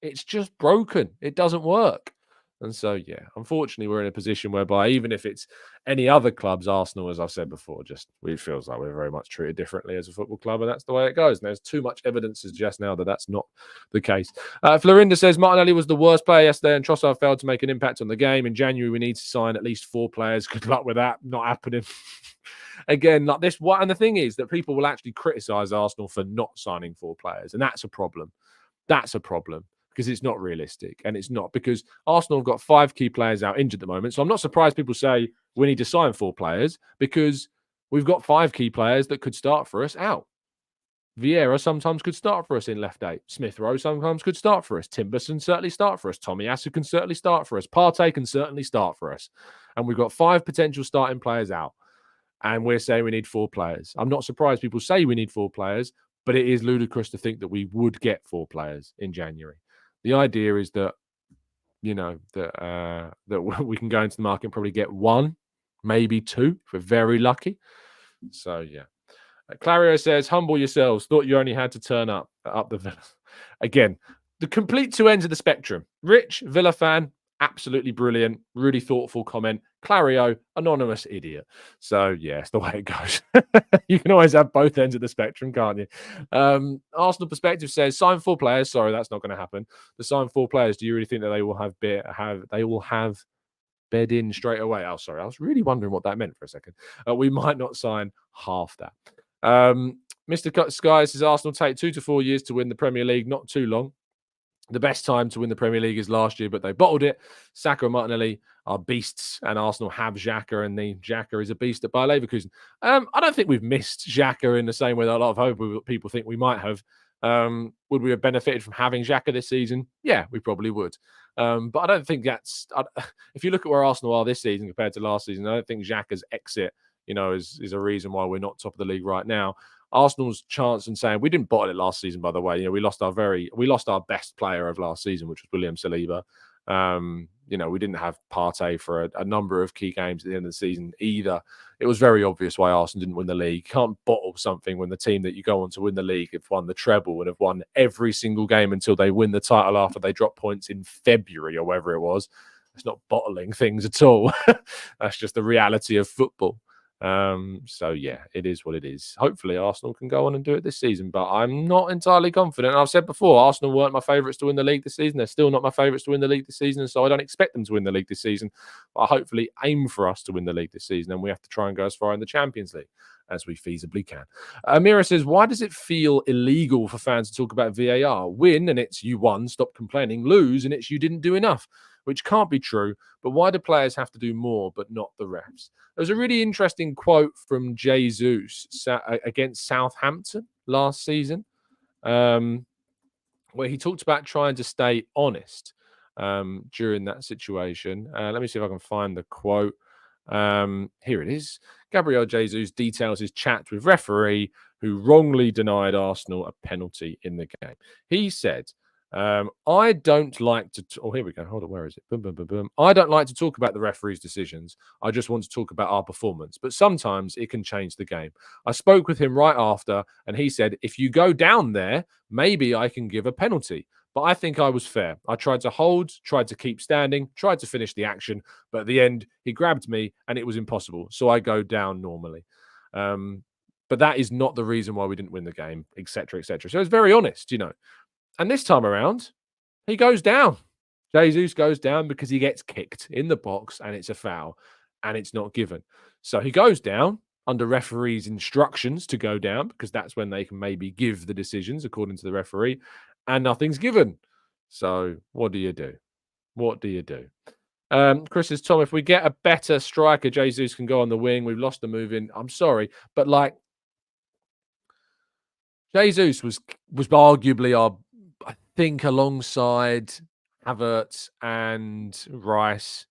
It's just broken. It doesn't work. And so, yeah, unfortunately, we're in a position whereby even if it's any other clubs, Arsenal, as I've said before, just it feels like we're very much treated differently as a football club, and that's the way it goes. And there's too much evidence to suggest now that that's not the case. Florinda says Martinelli was the worst player yesterday, and Trossard failed to make an impact on the game. In January, we need to sign at least 4 players. Good luck with that. Not happening. Again, like this. And the thing is that people will actually criticise Arsenal for not signing 4 players, and that's a problem. That's a problem. Because it's not realistic, and it's not, because Arsenal have got 5 key players out injured at the moment. So I'm not surprised people say we need to sign 4 players, because we've got 5 key players that could start for us out. Vieira sometimes could start for us in left 8. Smith Rowe sometimes could start for us. Timberson certainly start for us. Tomiyasu can certainly start for us. Partey can certainly start for us. And we've got 5 potential starting players out. And we're saying we need 4 players. I'm not surprised people say we need 4 players, but it is ludicrous to think that we would get 4 players in January. The idea is that, you know, that we can go into the market and probably get 1, maybe 2, if we're very lucky. So, yeah. Clario says, humble yourselves. Thought you only had to turn up the Villa. Again, the complete 2 ends of the spectrum. Rich, Villa fan, absolutely brilliant. Really thoughtful comment. Clario, anonymous idiot. So, yeah, it's the way it goes. You can always have both ends of the spectrum, can't you? Arsenal Perspective says, sign 4 players. Sorry, that's not going to happen. The sign 4 players, do you really think that they will have bed in straight away? Oh, sorry. I was really wondering what that meant for a second. We might not sign half that. Mr. Sky says, Arsenal take 2 to 4 years to win the Premier League. Not too long. The best time to win the Premier League is last year, but they bottled it. Saka and Martinelli are beasts, and Arsenal have Xhaka, and the Xhaka is a beast at Bayer Leverkusen. I don't think we've missed Xhaka in the same way that a lot of people think we might have. Would we have benefited from having Xhaka this season? Yeah, we probably would. But I don't think that's... if you look at where Arsenal are this season compared to last season, I don't think Xhaka's exit, is a reason why we're not top of the league right now. Arsenal's chance in saying we didn't bottle it last season, by the way. We lost our best player of last season, which was William Saliba. We didn't have Partey for a number of key games at the end of the season either. It was very obvious why Arsenal didn't win the league. You can't bottle something when the team that you go on to win the league have won the treble and have won every single game until they win the title after they drop points in February or wherever it was. It's not bottling things at all. That's just the reality of football. So yeah, it is what it is. Hopefully Arsenal can go on and do it this season, but I'm not entirely confident. I've said before, Arsenal weren't my favourites to win the league this season. They're still not my favourites to win the league this season, so I don't expect them to win the league this season. But I hopefully aim for us to win the league this season, and we have to try and go as far in the Champions League as we feasibly can. Amira says, why does it feel illegal for fans to talk about VAR? Win and it's you won, stop complaining. Lose and it's you didn't do enough, which can't be true. But why do players have to do more but not the refs? There was a really interesting quote from Jesus against Southampton last season, where he talked about trying to stay honest during that situation. Let me see if I can find the quote. Here it is. Gabriel Jesus details his chat with referee who wrongly denied Arsenal a penalty in the game. He said, I don't like to... Oh, here we go. Hold on. Where is it? Boom, boom, boom, boom. I don't like to talk about the referee's decisions. I just want to talk about our performance. But sometimes it can change the game. I spoke with him right after, and he said, if you go down there, maybe I can give a penalty. But I think I was fair. I tried to hold, tried to keep standing, tried to finish the action. But at the end, he grabbed me, and it was impossible. So I go down normally. But that is not the reason why we didn't win the game, etc., etc. So it's very honest, And this time around, he goes down. Jesus goes down because he gets kicked in the box and it's a foul and it's not given. So he goes down under referee's instructions to go down because that's when they can maybe give the decisions according to the referee. and nothing's given. So what do you do? What do you do? Chris says, Tom, if we get a better striker, Jesus can go on the wing. We've lost the moving. I'm sorry, but like Jesus was arguably our, I think, alongside Havertz and Rice,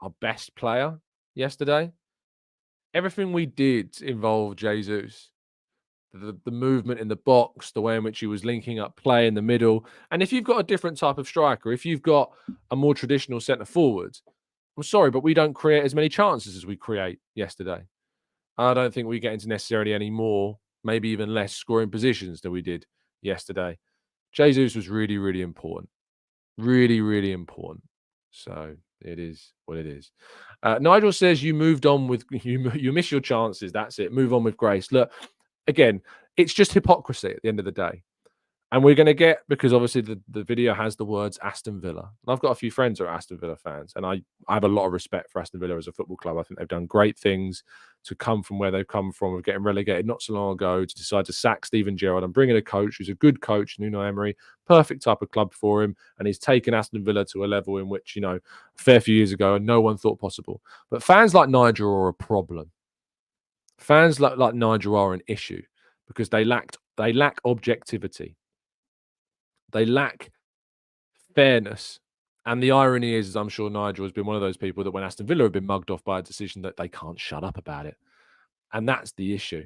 our best player yesterday. Everything we did involved Jesus. The movement in the box, the way in which he was linking up play in the middle. And if you've got a different type of striker, if you've got a more traditional centre forward, I'm sorry, but we don't create as many chances as we create yesterday. I don't think we get into necessarily any more, maybe even less scoring positions than we did yesterday. Jesus was really, really important. Really, really important. So it is what it is. Nigel says you moved on with you miss your chances. That's it. Move on with grace. Look, again, it's just hypocrisy at the end of the day. And we're going to get, because obviously the video has the words Aston Villa. And I've got a few friends who are Aston Villa fans, and I have a lot of respect for Aston Villa as a football club. I think they've done great things to come from where they've come from, of getting relegated not so long ago, to decide to sack Steven Gerrard and bring in a coach who's a good coach, Unai Emery, perfect type of club for him. And he's taken Aston Villa to a level in which, a fair few years ago, no one thought possible. But fans like Nigel are a problem. Fans like Nigel are an issue because they lack objectivity. They lack fairness. And the irony is, I'm sure Nigel has been one of those people that when Aston Villa have been mugged off by a decision, that they can't shut up about it. And that's the issue.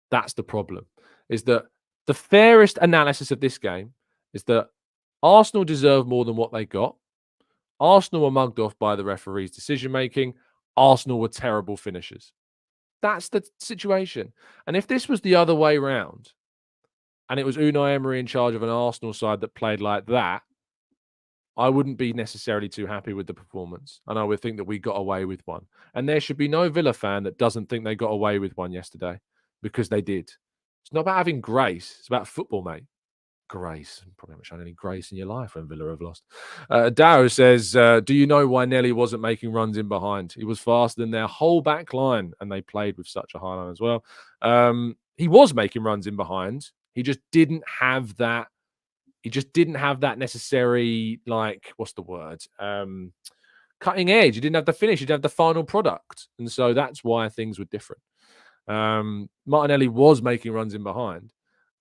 That's the problem, is that the fairest analysis of this game is that Arsenal deserve more than what they got. Arsenal were mugged off by the referee's decision-making. Arsenal were terrible finishers. That's the situation. And if this was the other way round, and it was Unai Emery in charge of an Arsenal side that played like that, I wouldn't be necessarily too happy with the performance. And I would think that we got away with one. And there should be no Villa fan that doesn't think they got away with one yesterday, because they did. It's not about having grace. It's about football, mate. Grace. Probably haven't shown any grace in your life when Villa have lost. Dow says, do you know why Nelly wasn't making runs in behind? He was faster than their whole back line, and they played with such a high line as well. He was making runs in behind. He just didn't have that. He just didn't have that necessary, like, what's the word? Cutting edge. He didn't have the finish. He didn't have the final product. And so that's why things were different. Martinelli was making runs in behind,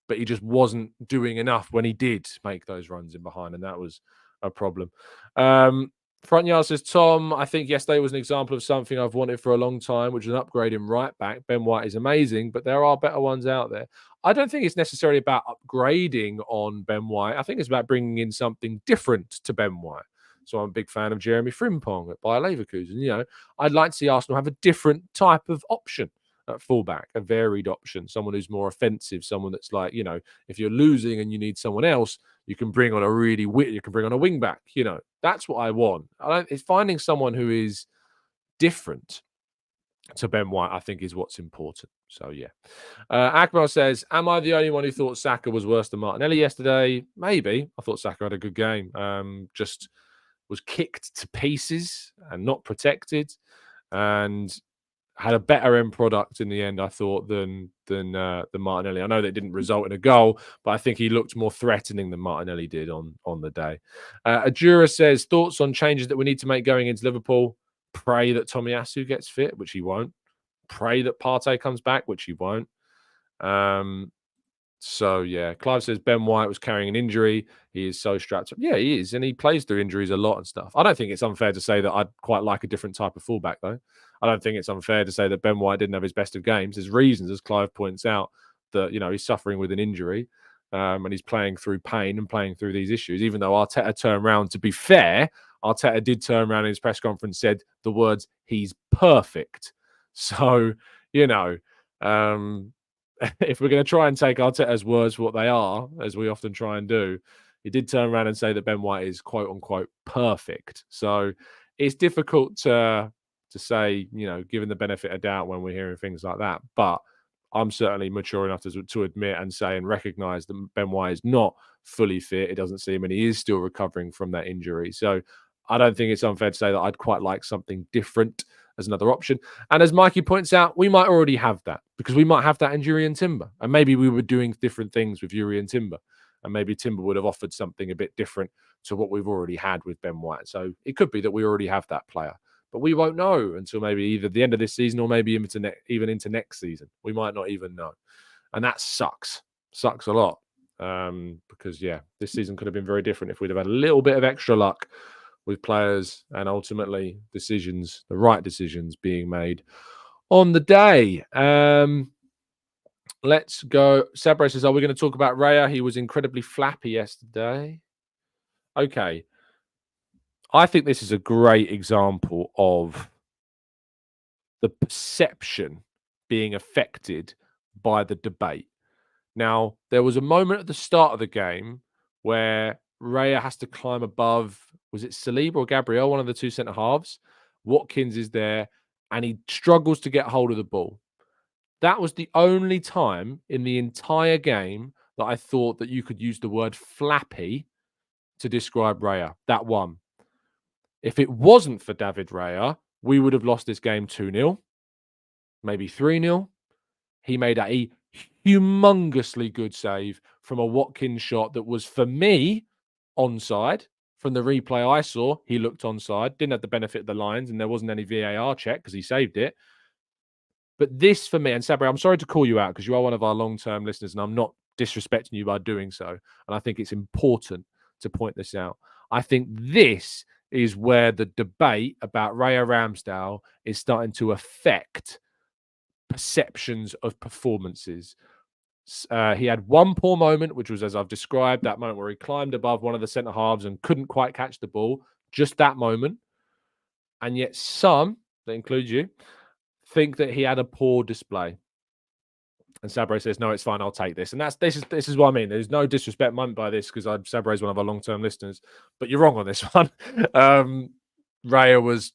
but he just wasn't doing enough when he did make those runs in behind. And that was a problem. Front Yard says, Tom, I think yesterday was an example of something I've wanted for a long time, which is an upgrade in right back. Ben White is amazing, but there are better ones out there. I don't think it's necessarily about upgrading on Ben White. I think it's about bringing in something different to Ben White. So I'm a big fan of Jeremy Frimpong at Bayer Leverkusen. I'd like to see Arsenal have a different type of option at fullback, a varied option, someone who's more offensive, someone that's like, if you're losing and you need someone else, you can bring on a wing back. That's what I want. It's finding someone who is different to Ben White, I think, is what's important. So, yeah. Akbar says, am I the only one who thought Saka was worse than Martinelli yesterday? Maybe. I thought Saka had a good game. Just was kicked to pieces and not protected, and had a better end product in the end, I thought, than Martinelli. I know that it didn't result in a goal, but I think he looked more threatening than Martinelli did on the day. Adjura says, thoughts on changes that we need to make going into Liverpool? Pray that Tomiyasu gets fit, which he won't. Pray that Partey comes back, which he won't. So, yeah. Clive says Ben White was carrying an injury. He is so strapped up. Yeah, he is. And he plays through injuries a lot and stuff. I don't think it's unfair to say that I'd quite like a different type of fullback, though. I don't think it's unfair to say that Ben White didn't have his best of games. There's reasons, as Clive points out, that, he's suffering with an injury, and he's playing through pain and playing through these issues. Even though Arteta turned around, to be fair, Arteta did turn around in his press conference, said the words, he's perfect. So, if we're going to try and take Arteta's words for what they are, as we often try and do, he did turn around and say that Ben White is quote unquote perfect. So it's difficult to say, given the benefit of doubt when we're hearing things like that. But I'm certainly mature enough to admit and say and recognise that Ben White is not fully fit. It doesn't seem, and he is still recovering from that injury. So I don't think it's unfair to say that I'd quite like something different as another option. And as Mikey points out, we might already have that, because we might have that in Yuri and Timber. And maybe we were doing different things with Yuri and Timber. and maybe Timber would have offered something a bit different to what we've already had with Ben White. So it could be that we already have that player, but we won't know until maybe either the end of this season or maybe even into next season. We might not even know, and that sucks a lot. Because this season could have been very different if we'd have had a little bit of extra luck with players and ultimately the right decisions being made on the day. Let's go. Sabre says, are we going to talk about Raya? He was incredibly flappy yesterday. Okay. I think this is a great example of the perception being affected by the debate. Now, there was a moment at the start of the game where Raya has to climb above, was it Saliba or Gabriel, one of the two centre halves? Watkins is there, and he struggles to get hold of the ball. That was the only time in the entire game that I thought that you could use the word flappy to describe Raya. That one. If it wasn't for David Raya, we would have lost this game 2-0, maybe 3-0. He made a humongously good save from a Watkins shot that was, for me, onside. From the replay I saw, he looked onside. Didn't have the benefit of the lines, and there wasn't any VAR check because he saved it. But this, for me, and Sabri, I'm sorry to call you out because you are one of our long-term listeners, and I'm not disrespecting you by doing so. And I think it's important to point this out. I think this is where the debate about Raya Ramsdale is starting to affect perceptions of performances. He had one poor moment, which was, as I've described, that moment where he climbed above one of the centre halves and couldn't quite catch the ball. Just that moment. And yet some, that includes you, think that he had a poor display. And Sabre says, no, it's fine, I'll take this. And this is what I mean. There's no disrespect meant by this because Sabre is one of our long-term listeners, but you're wrong on this one. Raya was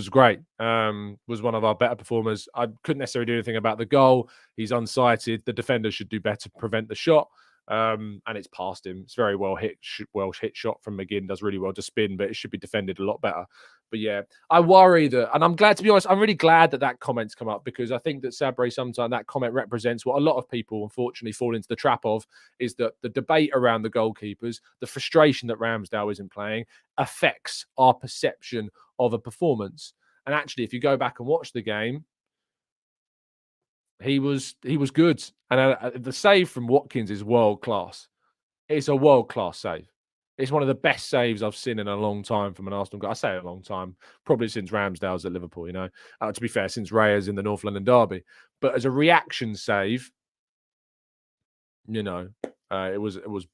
great. Was one of our better performers. I couldn't necessarily do anything about the goal. He's unsighted. The defender should do better to prevent the shot. And it's past him. It's very well hit shot from McGinn. Does really well to spin, but it should be defended a lot better. But yeah, I worry that, and I'm glad, to be honest, I'm really glad that comment's come up because I think that Sabre, sometimes that comment represents what a lot of people unfortunately fall into the trap of, is that the debate around the goalkeepers, the frustration that Ramsdale isn't playing, affects our perception of a performance. And actually, if you go back and watch the game, he was good. And the save from Watkins is world class. It's a world class save. It's one of the best saves I've seen in a long time from an Arsenal guy. I say a long time, probably since Ramsdale's at Liverpool, to be fair, since Raya's in the North London derby. But as a reaction save, it was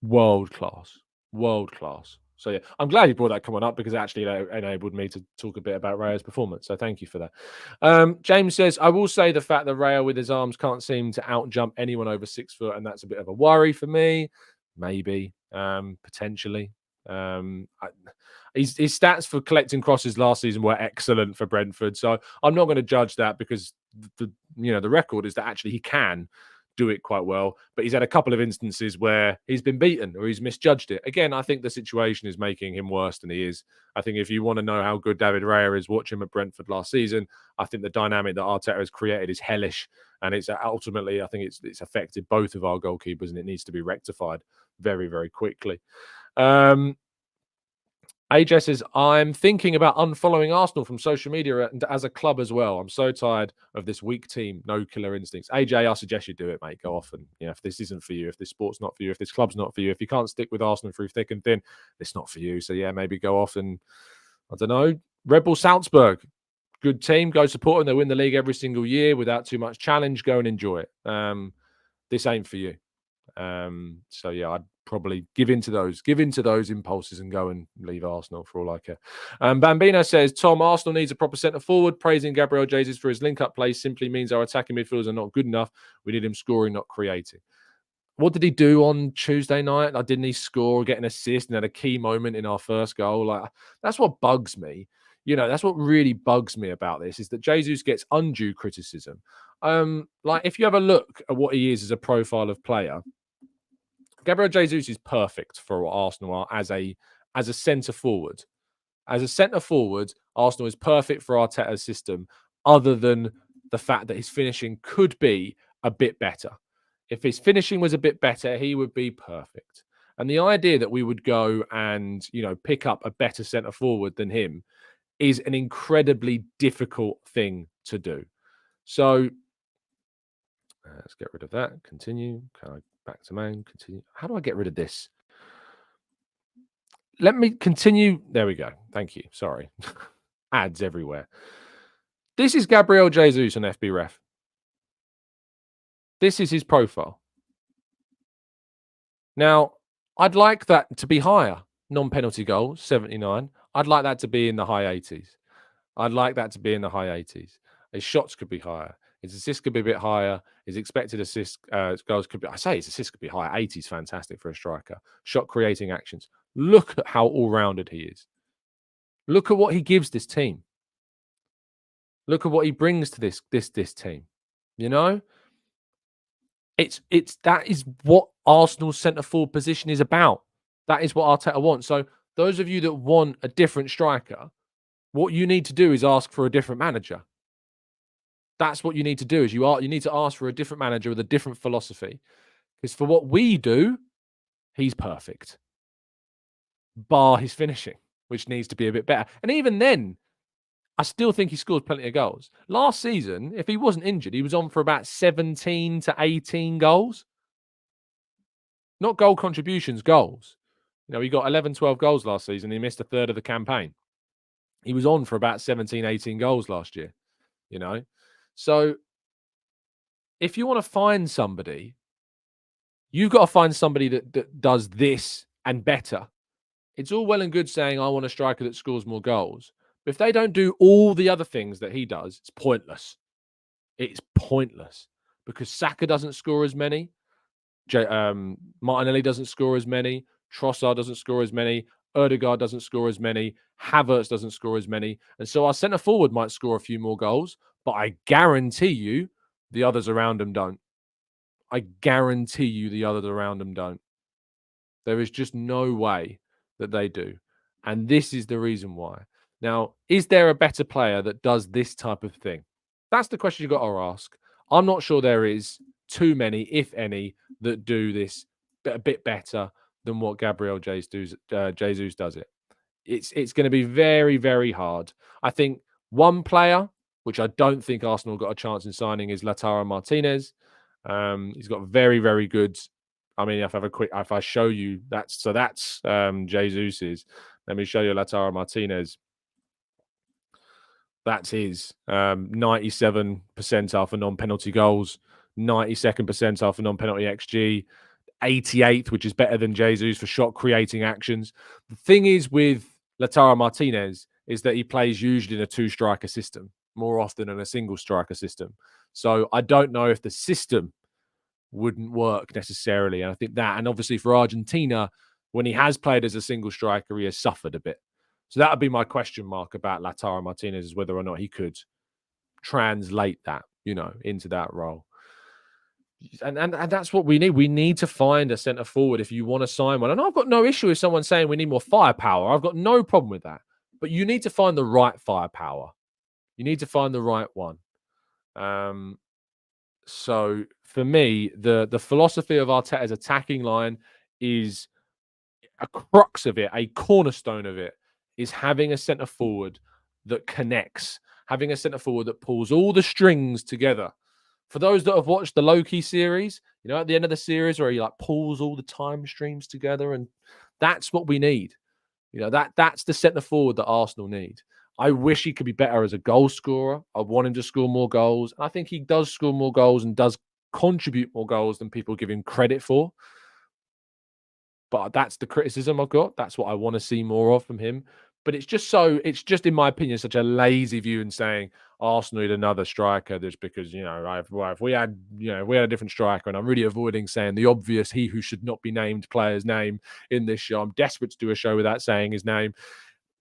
world class. World class. So yeah, I'm glad you brought that comment up because actually that enabled me to talk a bit about Raya's performance. So thank you for that. James says, I will say the fact that Raya with his arms can't seem to outjump anyone over 6 foot, and that's a bit of a worry for me. Maybe, potentially. His stats for collecting crosses last season were excellent for Brentford. So I'm not going to judge that because the record is that actually he can do it quite well, but he's had a couple of instances where he's been beaten or he's misjudged it. Again, I think the situation is making him worse than he is. I think if you want to know how good David Raya is, watch him at Brentford last season. I think the dynamic that Arteta has created is hellish, and it's ultimately, I think it's affected both of our goalkeepers, and it needs to be rectified very, very quickly. AJ says, I'm thinking about unfollowing Arsenal from social media and as a club as well. I'm so tired of this weak team, no killer instincts. AJ, I suggest you do it, mate. Go off and, if this isn't for you, if this sport's not for you, if this club's not for you, if you can't stick with Arsenal through thick and thin, it's not for you. So, yeah, maybe go off and, I don't know, Red Bull Salzburg. Good team. Go support them. They win the league every single year without too much challenge. Go and enjoy it. This ain't for you. So yeah, I'd probably give into those impulses and go and leave Arsenal for all I care. Bambino says, Tom, Arsenal needs a proper centre forward. Praising Gabriel Jesus for his link-up play simply means our attacking midfielders are not good enough. We need him scoring, not creating. What did he do on Tuesday night? Didn't he score, get an assist, and had a key moment in our first goal? That's what bugs me. That's what really bugs me about this, is that Jesus gets undue criticism. If you have a look at what he is as a profile of player, Gabriel Jesus is perfect for what Arsenal are as a centre forward. As a centre forward, Arsenal is perfect for Arteta's system, other than the fact that his finishing could be a bit better. If his finishing was a bit better, he would be perfect. And the idea that we would go and, pick up a better centre forward than him is an incredibly difficult thing to do. So let's get rid of that. Continue. Back to main. Continue. How do I get rid of this? Let me continue. There we go. Thank you. Sorry. Ads everywhere. This is Gabriel Jesus on FB Ref. This is his profile. Now, I'd like that to be higher. Non-penalty goals, 79. I'd like that to be in the high 80s. I'd like that to be in the high 80s. His shots could be higher. His assists could be a bit higher. His expected assist goals could be, his assists could be higher. 80s fantastic for a striker. Shot creating actions. Look at how all-rounded he is. Look at what he gives this team. Look at what he brings to this team. That is what Arsenal's centre forward position is about. That is what Arteta wants. So those of you that want a different striker, what you need to do is ask for a different manager. That's what you need to do. Is you need to ask for a different manager with a different philosophy. Because for what we do, he's perfect. Bar his finishing, which needs to be a bit better. And even then, I still think he scores plenty of goals. Last season, if he wasn't injured, he was on for about 17 to 18 goals. Not goal contributions, goals. He got 11, 12 goals last season. He missed a third of the campaign. He was on for about 17, 18 goals last year, So if you want to find somebody, you've got to find somebody that does this and better. It's all well and good saying, I want a striker that scores more goals. But if they don't do all the other things that he does, it's pointless. It's pointless because Saka doesn't score as many. Martinelli doesn't score as many. Trossard doesn't score as many. Odegaard doesn't score as many. Havertz doesn't score as many. And so our centre forward might score a few more goals, but I guarantee you the others around him don't. I guarantee you the others around him don't. There is just no way that they do. And this is the reason why. Now, is there a better player that does this type of thing? That's the question you've got to ask. I'm not sure there is too many, if any, that do this a bit better than what Gabriel Jesus does it. It's going to be very, very hard. I think one player, which I don't think Arsenal got a chance in signing, is Lautaro Martinez. He's got very, very good. I mean, if I show you that's Jesus's. Let me show you Lautaro Martinez. That's his 97 percentile for non-penalty goals, 92nd percentile for non-penalty XG, 88th, which is better than Jesus for shot creating actions. The thing is with Lautaro Martinez is that he plays usually in a two-striker system more often than a single striker system. So I don't know if the system wouldn't work necessarily. And I think that, and obviously for Argentina, when he has played as a single striker, he has suffered a bit. So that would be my question mark about Lautaro Martinez, is whether or not he could translate that, into that role. And that's what we need. We need to find a centre forward if you want to sign one. And I've got no issue with someone saying we need more firepower. I've got no problem with that. But you need to find the right firepower. You need to find the right one. So for me, the philosophy of Arteta's attacking line is a crux of it, a cornerstone of it, is having a centre forward that connects, having a centre forward that pulls all the strings together. For those that have watched the Loki series, at the end of the series where he pulls all the time streams together, and that's what we need. That's the centre forward that Arsenal need. I wish he could be better as a goal scorer. I want him to score more goals. I think he does score more goals and does contribute more goals than people give him credit for. But that's the criticism I've got. That's what I want to see more of from him. But it's just, in my opinion, such a lazy view in saying Arsenal need another striker just because, if we had a different striker, and I'm really avoiding saying the obvious, he who should not be named player's name in this show. I'm desperate to do a show without saying his name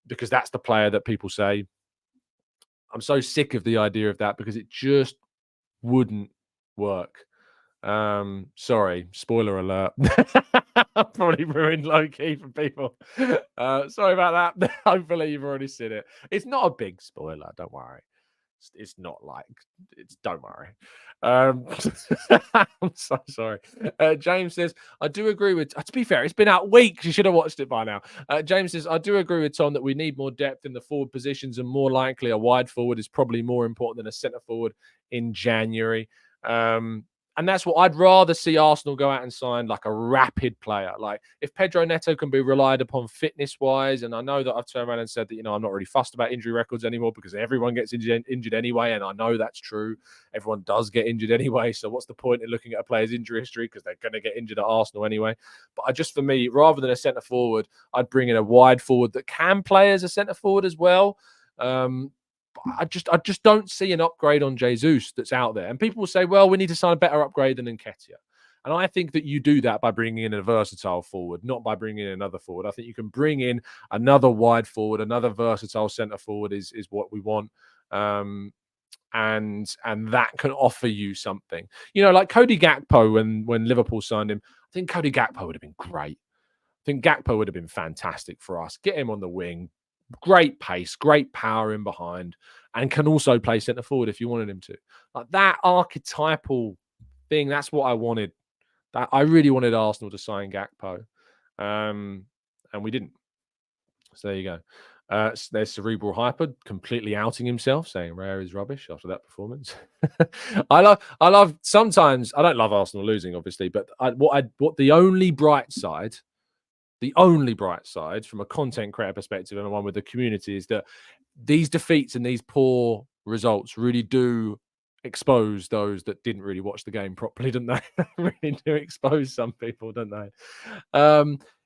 because that's the player that people say. I'm so sick of the idea of that because it just wouldn't work. Sorry, spoiler alert. I've probably ruined low-key for people. Sorry about that. Hopefully you've already seen it. It's not a big spoiler, don't worry. It's not like it's. Don't worry. I'm so sorry. James says, I do agree with. To be fair, it's been out weeks. You should have watched it by now. James says, I do agree with Tom that we need more depth in the forward positions, and more likely a wide forward is probably more important than a centre forward in January. And that's what I'd rather see Arsenal go out and sign, like a rapid player. Like if Pedro Neto can be relied upon fitness-wise, and I know that I've turned around and said that, I'm not really fussed about injury records anymore because everyone gets injured anyway, and I know that's true. Everyone does get injured anyway, so what's the point in looking at a player's injury history because they're going to get injured at Arsenal anyway? But for me, rather than a centre-forward, I'd bring in a wide forward that can play as a centre-forward as well. I just don't see an upgrade on Jesus that's out there. And people will say, well, we need to sign a better upgrade than Nketiah. And I think that you do that by bringing in a versatile forward, not by bringing in another forward. I think you can bring in another wide forward, another versatile centre forward is what we want. And that can offer you something. Like Cody Gakpo, when Liverpool signed him, I think Cody Gakpo would have been great. I think Gakpo would have been fantastic for us. Get him on the wing. Great pace, great power in behind, and can also play centre forward if you wanted him to. Like that archetypal thing, that's what I wanted. That I really wanted Arsenal to sign Gakpo, and we didn't. So there you go. There's Cerebral Hyper completely outing himself, saying Rare is rubbish after that performance. I love. Sometimes I don't love Arsenal losing, obviously, but the only bright side from a content creator perspective and one with the community is that these defeats and these poor results really do expose those that didn't really watch the game properly, don't they? Really do expose some people, don't they?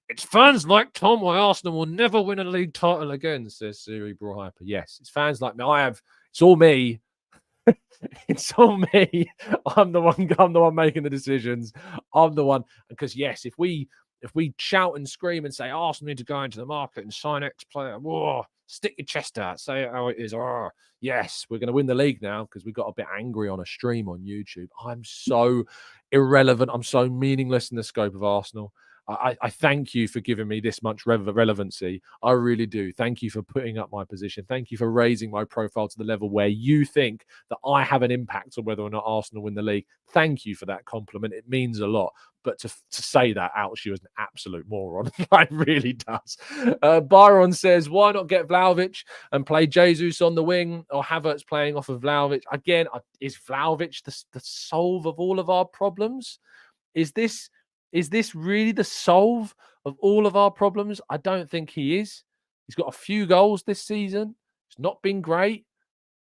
It's fans like Tom why Arsenal will never win a league title again, says Cerebral Hyper. Yes, it's fans like me. It's all me. It's all me. I'm the one making the decisions. I'm the one. Because yes, if we shout and scream and say Arsenal need to go into the market and sign X player, whoa, stick your chest out, say it how it is. Oh, yes, we're going to win the league now because we got a bit angry on a stream on YouTube. I'm so irrelevant. I'm so meaningless in the scope of Arsenal. I thank you for giving me this much relevancy. I really do. Thank you for putting up my position. Thank you for raising my profile to the level where you think that I have an impact on whether or not Arsenal win the league. Thank you for that compliment. It means a lot. But to say that outs you as an absolute moron. It really does. Byron says, why not get Vlahovic and play Jesus on the wing or Havertz playing off of Vlahovic? Again, is Vlahovic the solve of all of our problems? Is this really the solve of all of our problems? I don't think he is. He's got a few goals this season. It's not been great.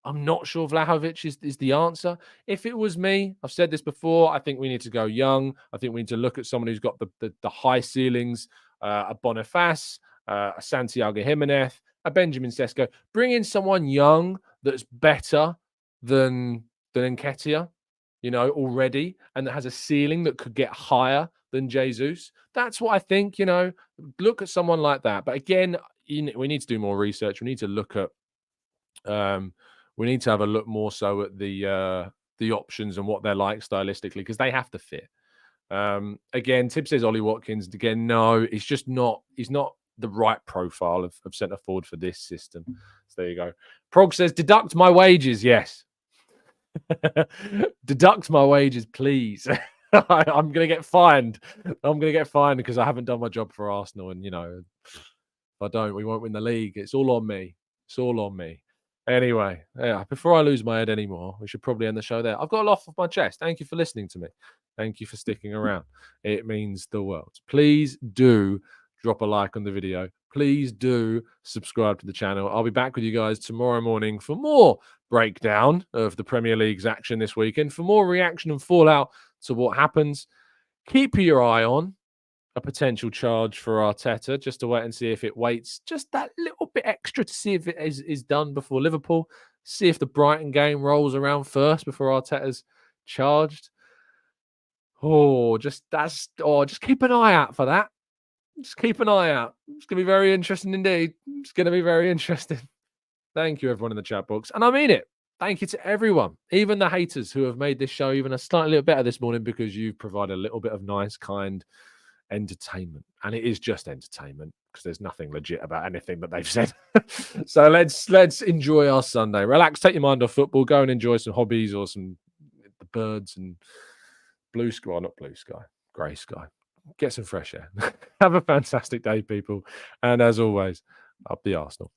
I'm not sure Vlahovic is the answer. If it was me, I've said this before, I think we need to go young. I think we need to look at someone who's got the high ceilings, a Boniface, a Santiago Jimenez, a Benjamin Sesko. Bring in someone young that's better than Nketiah, already, and that has a ceiling that could get higher than Jesus. That's what I think, look at someone like that. But again, we need to do more research. We need to look at, we need to have a look more so at the options and what they're like stylistically, because they have to fit. Again, Tib says Ollie Watkins. Again, no, he's not the right profile of centre forward for this system. So there you go. Prog says, deduct my wages. Yes. Deduct my wages, please. I'm going to get fined. I'm going to get fined because I haven't done my job for Arsenal. And, if I don't, we won't win the league. It's all on me. It's all on me. Anyway, yeah, before I lose my head anymore, we should probably end the show there. I've got a lot off my chest. Thank you for listening to me. Thank you for sticking around. It means the world. Please do drop a like on the video. Please do subscribe to the channel. I'll be back with you guys tomorrow morning for more breakdown of the Premier League's action this weekend, for more reaction and fallout to what happens. Keep your eye on a potential charge for Arteta, just to wait and see if it waits just that little bit extra to see if it is done before Liverpool. See if the Brighton game rolls around first before Arteta's charged. Just keep an eye out for that. Just keep an eye out. It's going to be very interesting indeed. It's going to be very interesting. Thank you, everyone in the chat box. And I mean it. Thank you to everyone, even the haters who have made this show even a slightly little better this morning, because you've provided a little bit of nice, kind entertainment. And it is just entertainment, because there's nothing legit about anything that they've said. So let's enjoy our Sunday. Relax, take your mind off football, go and enjoy some hobbies or the birds and blue sky, well, not blue sky, grey sky. Get some fresh air. Have a fantastic day, people. And as always, up the Arsenal.